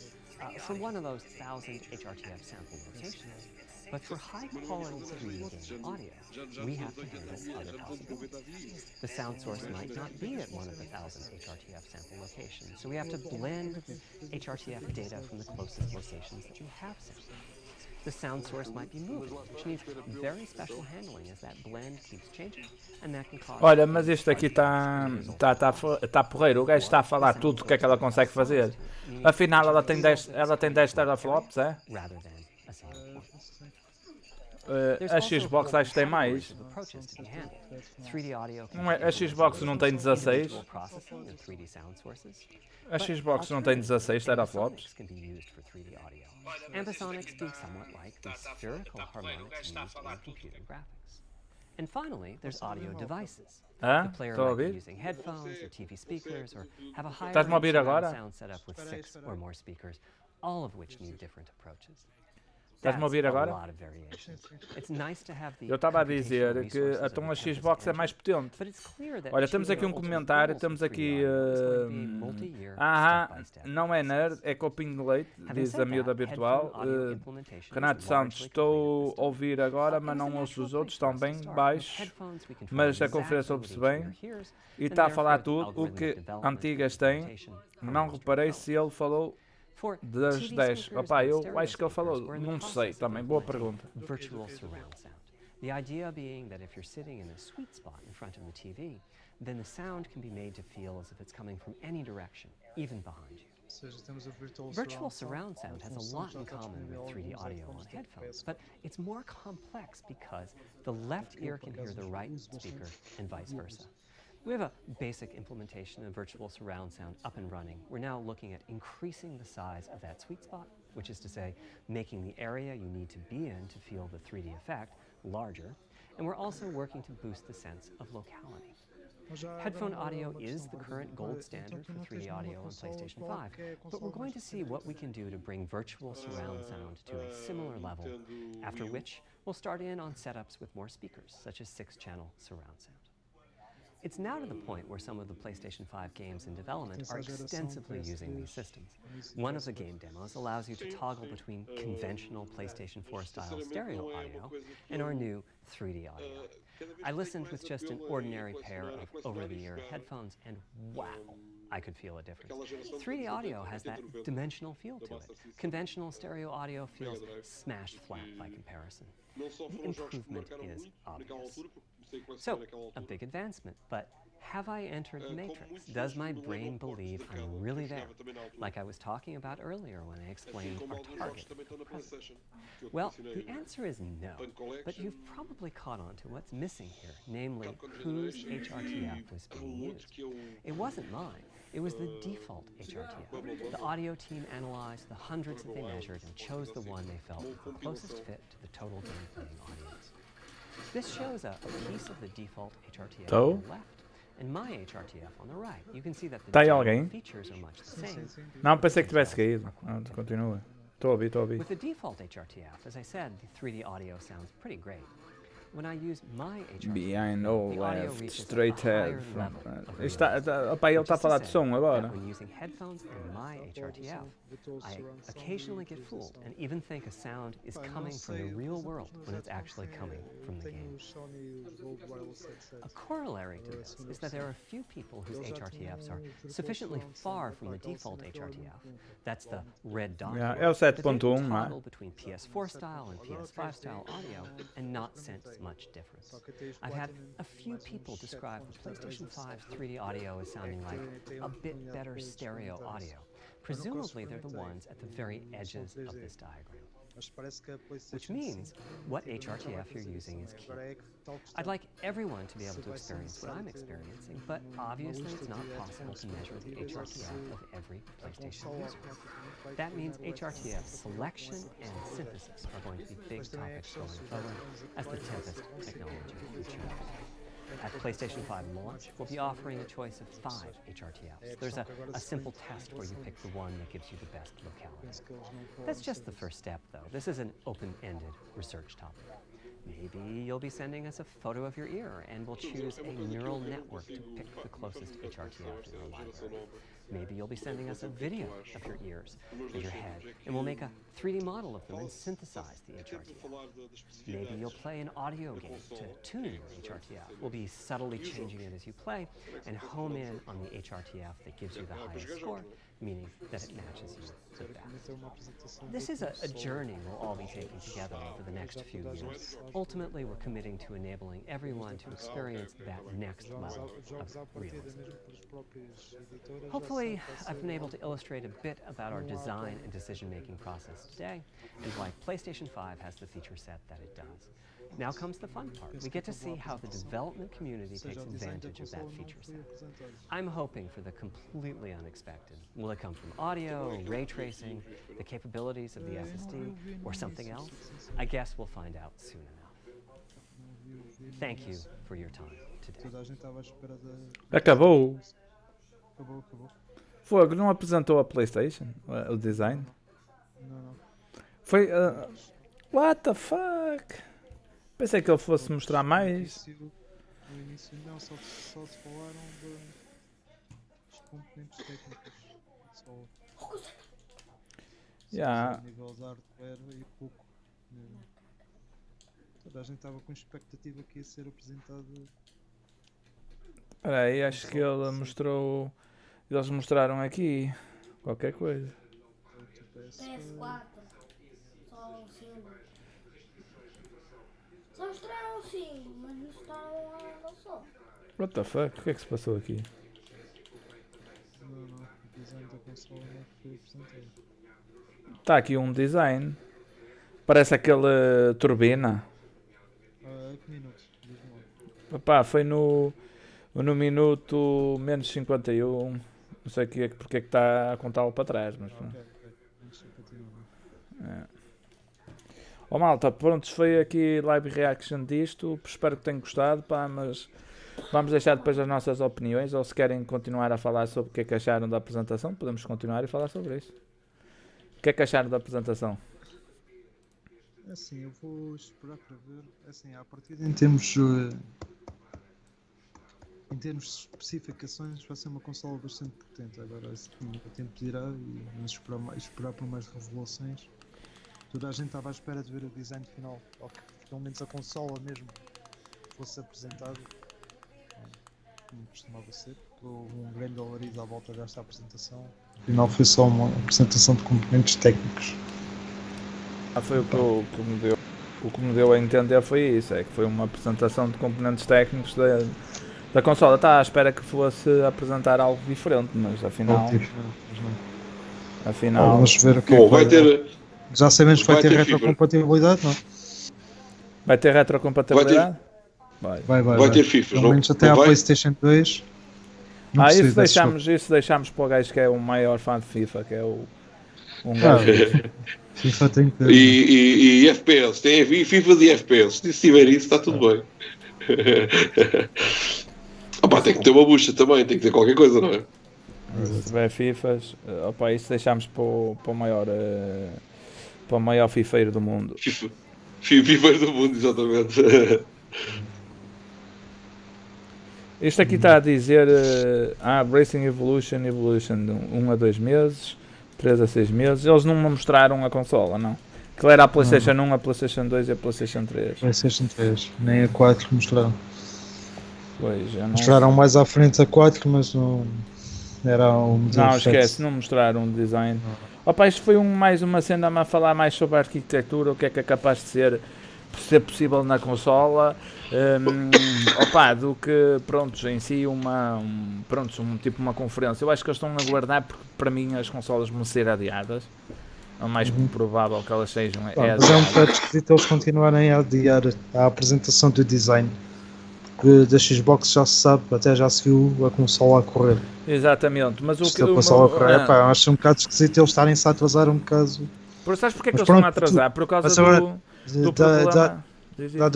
Speaker 4: from one of those 1,000 HRTF sample locations. But for high-quality 3D game audio, we have to handle other possibilities. The sound source might not be at one of the 1,000 HRTF sample locations, so we have to blend the HRTF data from the closest locations that we have sampled. The sound source might be moving, which needs very special handling as that blend keeps changing, and that can cause...
Speaker 3: Olha, mas isto aqui está porreiro. O gajo está a falar tudo o que é que ela consegue fazer. Afinal, ela tem 10 teraflops, é? A Xbox acho que tem mais. Não é, a Xbox não tem 16. A Xbox não tem 16 teraflops.
Speaker 4: Ambisonics speaks somewhat like the spherical harmonics used in computer graphics. And finally, there's audio devices. The player might be using headphones or TV speakers, or have a higher sound setup with 6 or more speakers, all of which need different approaches.
Speaker 3: Estás-me a ouvir agora? Eu estava a dizer que então a Xbox é mais potente. Olha, temos aqui um comentário, temos aqui... não é nerd, é copinho de leite, diz a miúda virtual. Renato Santos, estou a ouvir agora, mas não ouço os outros, estão bem baixos, mas a conferência ouve-se bem. E está a falar tudo, o que antigas têm. Não reparei se ele falou... das 10. Opa, eu acho que ele falou, não sei também, boa pergunta.
Speaker 4: Virtual surround sound. The idea being that if you're sitting in a sweet spot in front of the TV, then the sound can be made to feel as if it's coming from any direction, even behind you. Virtual surround sound has a lot in common with 3D audio on headphones, but it's more complex because the left ear can hear the right speaker and vice versa. We have a basic implementation of virtual surround sound up and running. We're now looking at increasing the size of that sweet spot, which is to say, making the area you need to be in to feel the 3D effect larger, and we're also working to boost the sense of locality. Headphone audio is the current gold standard for 3D audio on PlayStation 5, but we're going to see what we can do to bring virtual surround sound to a similar level, after which we'll start in on setups with more speakers, such as 6-channel surround sound. It's now to the point where some of the PlayStation 5 games in development are extensively using these systems. One of the game demos allows you to toggle between conventional PlayStation 4-style stereo audio and our new 3D audio. I listened with just an ordinary pair of over-the-ear headphones, and wow, I could feel a difference. 3D audio has that dimensional feel to it. Conventional stereo audio feels smashed flat by comparison.
Speaker 1: Não só
Speaker 4: The
Speaker 1: foram jogos que
Speaker 4: improvement
Speaker 1: marcaram
Speaker 4: is
Speaker 1: muito naquela
Speaker 4: obvious.
Speaker 1: altura, porque comecei a colecionar
Speaker 4: So,
Speaker 1: naquela
Speaker 4: a
Speaker 1: altura.
Speaker 4: big advancement, but have I entered the
Speaker 1: Como
Speaker 4: matrix?
Speaker 1: muitos
Speaker 4: Does
Speaker 1: jogos
Speaker 4: my
Speaker 1: no
Speaker 4: brain
Speaker 1: aeroporto
Speaker 4: believe
Speaker 1: de Cala,
Speaker 4: I'm
Speaker 1: que
Speaker 4: really
Speaker 1: eu
Speaker 4: there?
Speaker 1: jogava também na altura.
Speaker 4: Like I was talking about earlier when I
Speaker 1: Assim
Speaker 4: explained
Speaker 1: como
Speaker 4: our
Speaker 1: alguns jogos
Speaker 4: target.
Speaker 1: também estão na PlayStation. Que eu
Speaker 4: Well,
Speaker 1: colecionei
Speaker 4: the
Speaker 1: o
Speaker 4: answer is no,
Speaker 1: Punk
Speaker 4: but
Speaker 1: Collection,
Speaker 4: you've probably caught on to what's missing here, namely
Speaker 1: Capcom
Speaker 4: whose
Speaker 1: Generation
Speaker 4: HRTF was
Speaker 1: e
Speaker 4: being
Speaker 1: outro
Speaker 4: used.
Speaker 1: que eu...
Speaker 4: It wasn't mine. It was the default HRTF. The audio team analyzed the hundreds that they measured and chose the one they felt was the closest fit to the total game playing audience. This shows a piece of the default HRTF
Speaker 3: So?
Speaker 4: on the left and my HRTF on the right. You can see that the
Speaker 3: Tá aí
Speaker 4: general
Speaker 3: alguém?
Speaker 4: features are much the same.
Speaker 3: Não, pensei que tivesse caído. Não, continua. Estou a ouvir, estou a ouvir.
Speaker 4: With the default HRTF, as I said, the 3D audio sounds pretty great. When I use my HRTF,
Speaker 3: Behind all
Speaker 4: the audio
Speaker 3: left,
Speaker 4: reaches
Speaker 3: straight
Speaker 4: a higher
Speaker 3: ahead.
Speaker 4: level of
Speaker 3: Está,
Speaker 4: realism,
Speaker 3: opa, ele
Speaker 4: which
Speaker 3: está a
Speaker 4: is to
Speaker 3: falar de
Speaker 4: say
Speaker 3: som
Speaker 4: that
Speaker 3: agora.
Speaker 4: when using headphones and my HRTF, I occasionally get fooled and even think a sound is coming from the real world when it's actually coming from the game. A corollary to this is that there are a few people whose HRTFs are sufficiently far from the default HRTF, that's the red dot
Speaker 3: Yeah,
Speaker 4: here,
Speaker 3: é o
Speaker 4: that they can
Speaker 3: 7.1, não é?
Speaker 4: toggle between PS4 style and PS5 style audio and not sense much difference. I've had a few people describe the PlayStation 5's 3D audio as sounding like a bit better stereo audio. Presumably they're the ones at the very edges of this diagram. Which means what HRTF you're using is key. I'd like everyone to be able to experience what I'm experiencing, but obviously it's not possible to measure the HRTF of every PlayStation user. That means HRTF selection and synthesis are going to be big topics going forward as the Tempest technology matures. At PlayStation 5 launch, we'll be offering a choice of 5 HRTFs. There's a simple test where you pick the one that gives you the best locality. That's just the first step, though. This is an open-ended research topic. Maybe you'll be sending us a photo of your ear, and we'll choose a neural network to pick the closest HRTF in your library. Maybe you'll be sending us a video of your ears and your head, and we'll make a 3D model of them and synthesize the HRTF. Maybe you'll play an audio game to tune your HRTF. We'll be subtly changing it as you play and home in on the HRTF that gives you the highest score, meaning that it matches you the best. This is a journey we'll all be taking together over the next few years. Ultimately, we're committing to enabling everyone to experience that next level of realism. Hopefully, I've been able to illustrate a bit about our design and decision-making process today and why PlayStation 5 has the feature set that it does. Now comes the fun part. We get to see how the development community takes advantage of that feature set. I'm hoping for the completely unexpected. Will it come from audio, ray tracing, the capabilities of the SSD, or something else? I guess we'll find out soon enough. Thank you for your time today.
Speaker 2: Toda a gente estava à espera
Speaker 3: Acabou.
Speaker 2: Acabou.
Speaker 3: Fogo, não apresentou a PlayStation? O design?
Speaker 2: Não.
Speaker 3: Foi. What the fuck? Pensei que ele fosse mostrar mais.
Speaker 2: No início não, só se falaram dos componentes técnicos. Só
Speaker 3: Yeah.
Speaker 2: a nível de hardware e pouco. Toda a gente estava com expectativa que ia ser apresentado.
Speaker 3: Espera aí, acho que ele mostrou. Eles mostraram aqui qualquer coisa.
Speaker 5: PS4, só o símbolo. Só mostraram o símbolo, mas não mostraram ela só.
Speaker 3: What the fuck? O que é que se passou aqui?
Speaker 2: Não, o design da consola não foi apresentado.
Speaker 3: Está aqui um design. Parece aquele turbina.
Speaker 2: Que minuto? Diz-me lá.
Speaker 3: Epá, foi no minuto menos 51. Não sei porque é que está a contá-lo para trás, mas pronto.
Speaker 2: Ok. Antes de continuar.
Speaker 3: Ó malta, pronto, foi aqui live reaction disto. Espero que tenham gostado, pá, mas vamos deixar depois as nossas opiniões. Ou se querem continuar a falar sobre o que é que acharam da apresentação, podemos continuar e falar sobre isso. O que é que acharam da apresentação?
Speaker 2: Assim, eu vou esperar para ver. Assim, à partida em termos de especificações vai ser uma consola bastante potente. Agora o tempo dirá e vamos esperar por mais revelações. Toda a gente estava à espera de ver o design final, ou que pelo menos a consola mesmo fosse apresentada, como costumava ser. Houve um grande alarido à volta desta apresentação. Afinal foi só uma apresentação de componentes técnicos.
Speaker 3: Foi o que me deu. o que me deu a entender foi isso, é que foi uma apresentação de componentes técnicos da consola. Estava à espera que fosse apresentar algo diferente, mas afinal,
Speaker 2: Vamos ver o que é
Speaker 1: Bom,
Speaker 2: que vai dar. Já sabemos que vai
Speaker 1: vai
Speaker 2: ter
Speaker 1: ter FIFA.
Speaker 2: retrocompatibilidade, não?
Speaker 3: vai ter retrocompatibilidade? Vai.
Speaker 1: Vai ter FIFA,
Speaker 2: Pelo
Speaker 1: não?
Speaker 2: menos até
Speaker 1: Não
Speaker 2: à
Speaker 1: vai?
Speaker 2: PlayStation 2. Não preciso desse jogo.
Speaker 3: Isso deixamos para o gajo que é o maior fã de FIFA, que é um
Speaker 2: Ah,
Speaker 3: gajo.
Speaker 2: FIFA tem que ter.
Speaker 1: E FPS, tem FIFA de FPS. Se tiver isso, está tudo bem. Tem que ter uma bucha também, tem que ter qualquer coisa, não é?
Speaker 3: Se tiver FIFAs, isso deixamos para o maior fifeiro do mundo.
Speaker 1: FIFA do mundo, exatamente.
Speaker 3: Isto aqui está a dizer Racing Evolution de 1 a 2 meses, 3 a 6 meses. Eles não me mostraram a consola, não. Aquilo era a PlayStation 1, a PlayStation 2 e a PlayStation 3.
Speaker 2: PlayStation 3, nem a 4 mostraram.
Speaker 3: Pois, eu não
Speaker 2: Mostraram mais à frente a 4, mas não era um modelo.
Speaker 3: Não, esquece, não mostraram o design. Isto foi mais uma cena a falar mais sobre a arquitetura, o que é capaz de ser possível na consola, do que, em si tipo uma conferência. Eu acho que eles estão a guardar porque, para mim, as consolas vão ser adiadas. É o mais provável que elas sejam
Speaker 2: mas é um bocado esquisito eles continuarem a adiar a apresentação do design. Que da Xbox já se sabe, até já se viu a consola a correr.
Speaker 3: Exatamente, mas o que
Speaker 2: a consola a correr, acho um bocado esquisito eles estarem-se a atrasar um bocado.
Speaker 3: Sabes porque é que eles estão a atrasar? Por causa do problema.
Speaker 2: Dá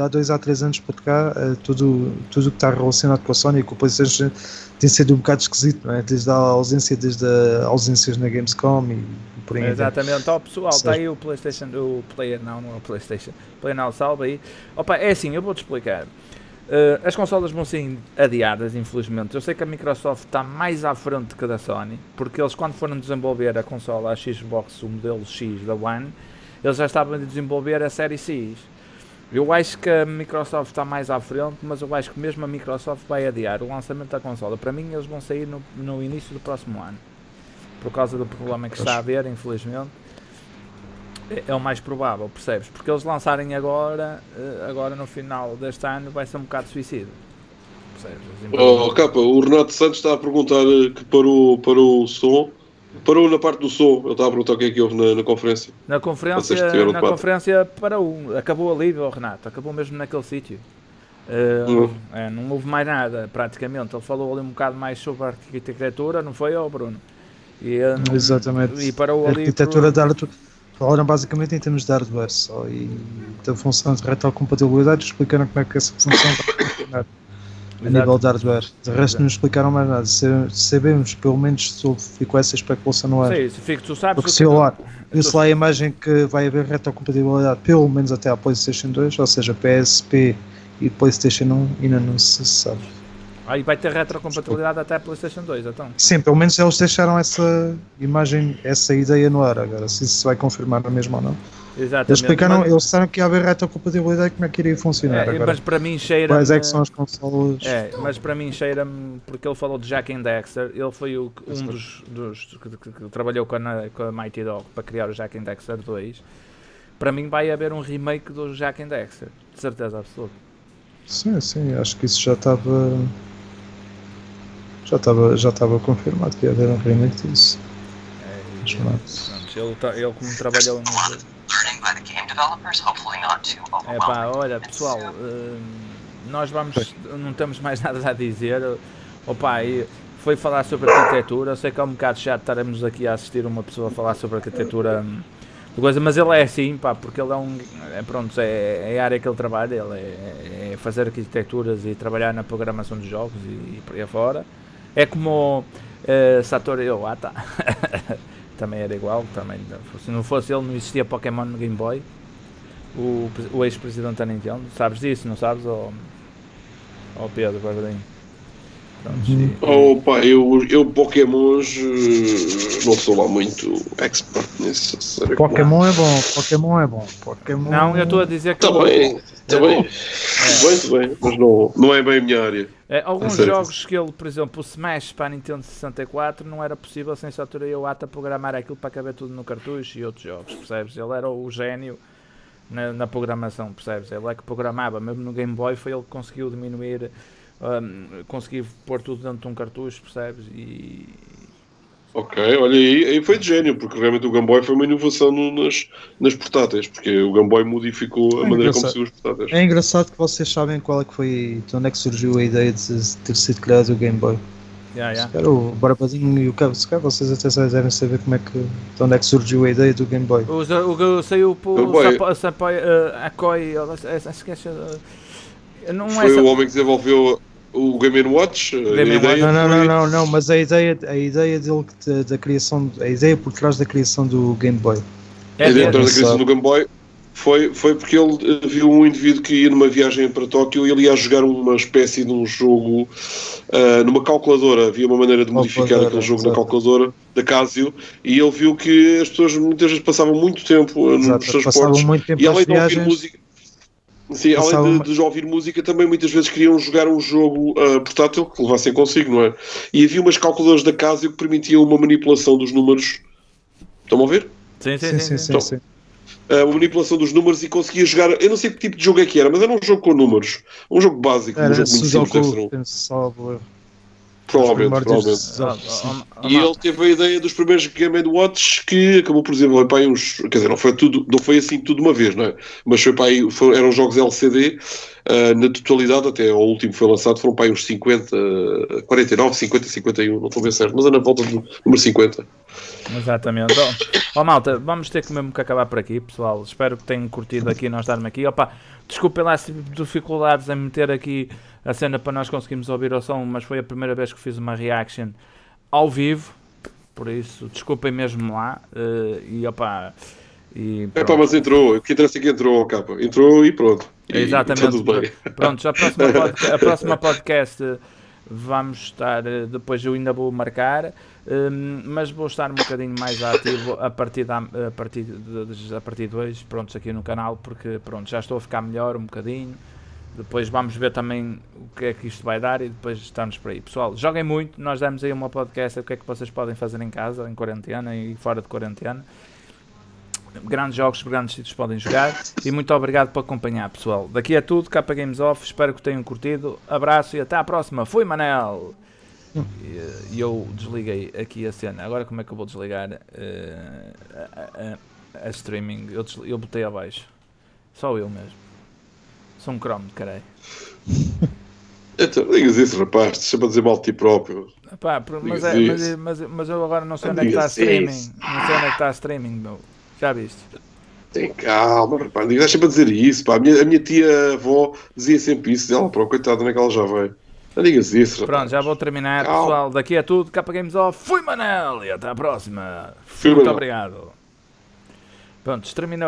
Speaker 2: 2 a 3 anos para cá, tudo que está relacionado com a Sony e com o PlayStation tem sido um bocado esquisito, não é? Desde a ausências na Gamescom e por aí.
Speaker 3: Exatamente, pessoal, está aí o PlayStation, o Player não é o PlayStation, Player Now, salva aí. É assim, eu vou-te explicar. As consolas vão ser adiadas, infelizmente. Eu sei que a Microsoft está mais à frente que a da Sony, porque eles, quando foram desenvolver a consola, a Xbox, o modelo X da One, eles já estavam a desenvolver a série X. Eu acho que a Microsoft está mais à frente, mas eu acho que mesmo a Microsoft vai adiar o lançamento da consola. Para mim, eles vão sair no início do próximo ano, por causa do problema que está a haver, infelizmente. É o mais provável, percebes? Porque eles lançarem agora no final deste ano, vai ser um bocado suicídio. Percebes?
Speaker 1: Capa, o Renato Santos está a perguntar que parou o som. Parou na parte do som. Ele está a perguntar o que é que houve na conferência.
Speaker 3: Na conferência parou. Acabou ali, Renato. Acabou mesmo naquele sítio. Não houve mais nada, praticamente. Ele falou ali um bocado mais sobre a arquitetura, não foi, Bruno?
Speaker 2: Exatamente.
Speaker 3: E parou
Speaker 2: a
Speaker 3: ali.
Speaker 2: Arquitetura de hardware. Falaram basicamente em termos de hardware só e da função de retrocompatibilidade. Explicaram como é que essa função vai funcionar. A nível de hardware. De resto não explicaram mais nada. Sabemos pelo menos sobre ficou essa especulação no ar.
Speaker 3: Sim, tu sabes.
Speaker 2: Porque se lá a imagem que vai haver retrocompatibilidade pelo menos até à PlayStation 2, ou seja, PSP e PlayStation 1 ainda não se sabe.
Speaker 3: Aí vai ter retrocompatibilidade até a PlayStation 2, então.
Speaker 2: Sim, pelo menos eles deixaram essa imagem, essa ideia no ar. Agora, se isso se vai confirmar mesmo ou não.
Speaker 3: Exatamente.
Speaker 2: Eles disseram que ia haver retrocompatibilidade e como é que iria funcionar. Agora,
Speaker 3: mas para mim cheira-me.
Speaker 2: Quais é que são as consolas?
Speaker 3: Mas para mim cheira-me, porque ele falou de Jak and Daxter, ele foi um dos que trabalhou com a Mighty Dog para criar o Jak and Daxter 2. Para mim vai haver um remake do Jak and Daxter, de certeza absoluta.
Speaker 2: Sim, acho que isso já estava confirmado que ia haver um remake disso.
Speaker 3: Ele como trabalhou no jogo. Olha pessoal, nós não temos mais nada a dizer. Foi falar sobre arquitetura. Eu sei que é um bocado chato estarmos aqui a assistir uma pessoa a falar sobre arquitetura de coisa, mas ele é assim, porque ele é a área que ele trabalha, ele é fazer arquiteturas e trabalhar na programação de jogos e por aí fora. É como Satoru Iwata. Também era igual, se não fosse ele não existia Pokémon no Game Boy. O ex-presidente da Nintendo, sabes disso, não sabes? Pedro, Barbadinho.
Speaker 1: Eu Pokémons não sou lá muito expert nisso.
Speaker 2: Pokémon é bom.
Speaker 3: Não, eu estou a dizer que...
Speaker 1: Está bem, mas não é bem a minha área.
Speaker 3: Alguns jogos que ele, por exemplo, o Smash para a Nintendo 64 não era possível sem Satoru Iwata programar aquilo para caber tudo no cartucho e outros jogos, percebes? Ele era o gênio na programação, percebes? Ele é que programava, mesmo no Game Boy foi ele que conseguiu diminuir, conseguiu pôr tudo dentro de um cartucho, percebes? E
Speaker 1: Ok, olha aí foi de gênio, porque realmente o Game Boy foi uma inovação nas portáteis, porque o Game Boy modificou a
Speaker 2: É
Speaker 1: maneira como
Speaker 2: engraçado.
Speaker 1: se usa os portáteis.
Speaker 2: É engraçado que vocês sabem qual é que foi, de onde é que surgiu a ideia de ter sido criado o Game Boy. Se calhar o Barbadinho e o Cabo, se calhar vocês até já devem saber de onde é que surgiu a ideia do Game Boy.
Speaker 3: o que saiu por
Speaker 1: Game Boy.
Speaker 3: Akoi, esquece, não é
Speaker 1: Foi o homem que desenvolveu o Game *Watch, a
Speaker 3: Game
Speaker 1: ideia
Speaker 3: Watch.
Speaker 2: Não, mas a ideia dele, da criação, a ideia por trás da criação do Game Boy.
Speaker 1: A ideia por trás da criação
Speaker 2: Sabe.
Speaker 1: do Game Boy foi porque ele viu um indivíduo que ia numa viagem para Tóquio e ele ia jogar uma espécie de um jogo numa calculadora. Havia uma maneira de modificar aquele jogo na calculadora da Casio e ele viu que as pessoas muitas vezes passavam muito tempo nos transportes
Speaker 2: Passavam muito tempo
Speaker 1: e além
Speaker 2: nas
Speaker 1: de ouvir
Speaker 2: viagens.
Speaker 1: música. Sim, além de ouvir música, também muitas vezes queriam jogar um jogo portátil que levassem consigo, não é? E havia umas calculadoras da Casio que permitiam uma manipulação dos números. Estão a ver?
Speaker 3: Sim.
Speaker 1: A manipulação dos números e conseguia jogar. Eu não sei que tipo de jogo é que era, mas era um jogo com números. Um jogo básico, um jogo muito simples, deve ser um. Provavelmente. E ele teve a ideia dos primeiros Game Watch que acabou, por exemplo, para aí uns. Quer dizer, não foi assim tudo de uma vez, não é? Mas foi para aí, eram jogos LCD, na totalidade, até ao último que foi lançado, foram para aí uns 50, 49, 50, 51, não estou bem certo, mas é na volta do número 50.
Speaker 3: Exatamente. Malta, vamos ter que mesmo que acabar por aqui, pessoal. Espero que tenham curtido aqui nós estarmos aqui. Desculpem lá se dificuldades em meter aqui a cena para nós conseguirmos ouvir o som, mas foi a primeira vez que fiz uma reaction ao vivo, por isso desculpem mesmo lá.
Speaker 1: Mas entrou, o que interessa é que entrou, capa. Entrou e pronto.
Speaker 3: Exatamente.
Speaker 1: Está tudo bem.
Speaker 3: Pronto, a próxima podcast vamos estar, depois eu ainda vou marcar, mas vou estar um bocadinho mais ativo a partir de hoje, pronto, aqui no canal, porque pronto, já estou a ficar melhor um bocadinho. Depois vamos ver também o que é que isto vai dar e depois estamos por aí. Pessoal, joguem muito, nós demos aí uma podcast o que é que vocês podem fazer em casa, em quarentena e fora de quarentena. Grandes jogos, grandes sítios podem jogar. E muito obrigado por acompanhar, pessoal. Daqui é tudo, Capa Games Off. Espero que tenham curtido. Abraço e até à próxima. Fui, Manel! E eu desliguei aqui a cena. Agora como é que eu vou desligar a streaming? Eu botei abaixo. Só eu mesmo. Sou um cromo de caralho.
Speaker 1: Então, digas isso, rapaz. Deixa para dizer mal de ti próprio.
Speaker 3: Mas eu agora não sei onde é que está a streaming. Não sei onde é que está a streaming, meu. Já viste?
Speaker 1: Tem calma, rapaz. Deixa para dizer isso, pá. A minha tia-avó dizia sempre isso. Ela, pronto, coitada, onde é que ela já vai? Não digas isso, rapaz.
Speaker 3: Pronto, já vou terminar,
Speaker 1: calma.
Speaker 3: Pessoal. Daqui é tudo. Capa Games Off. Fui, Manel! E até à próxima.
Speaker 1: Fui,
Speaker 3: Muito
Speaker 1: Manel.
Speaker 3: obrigado. Pronto, terminou.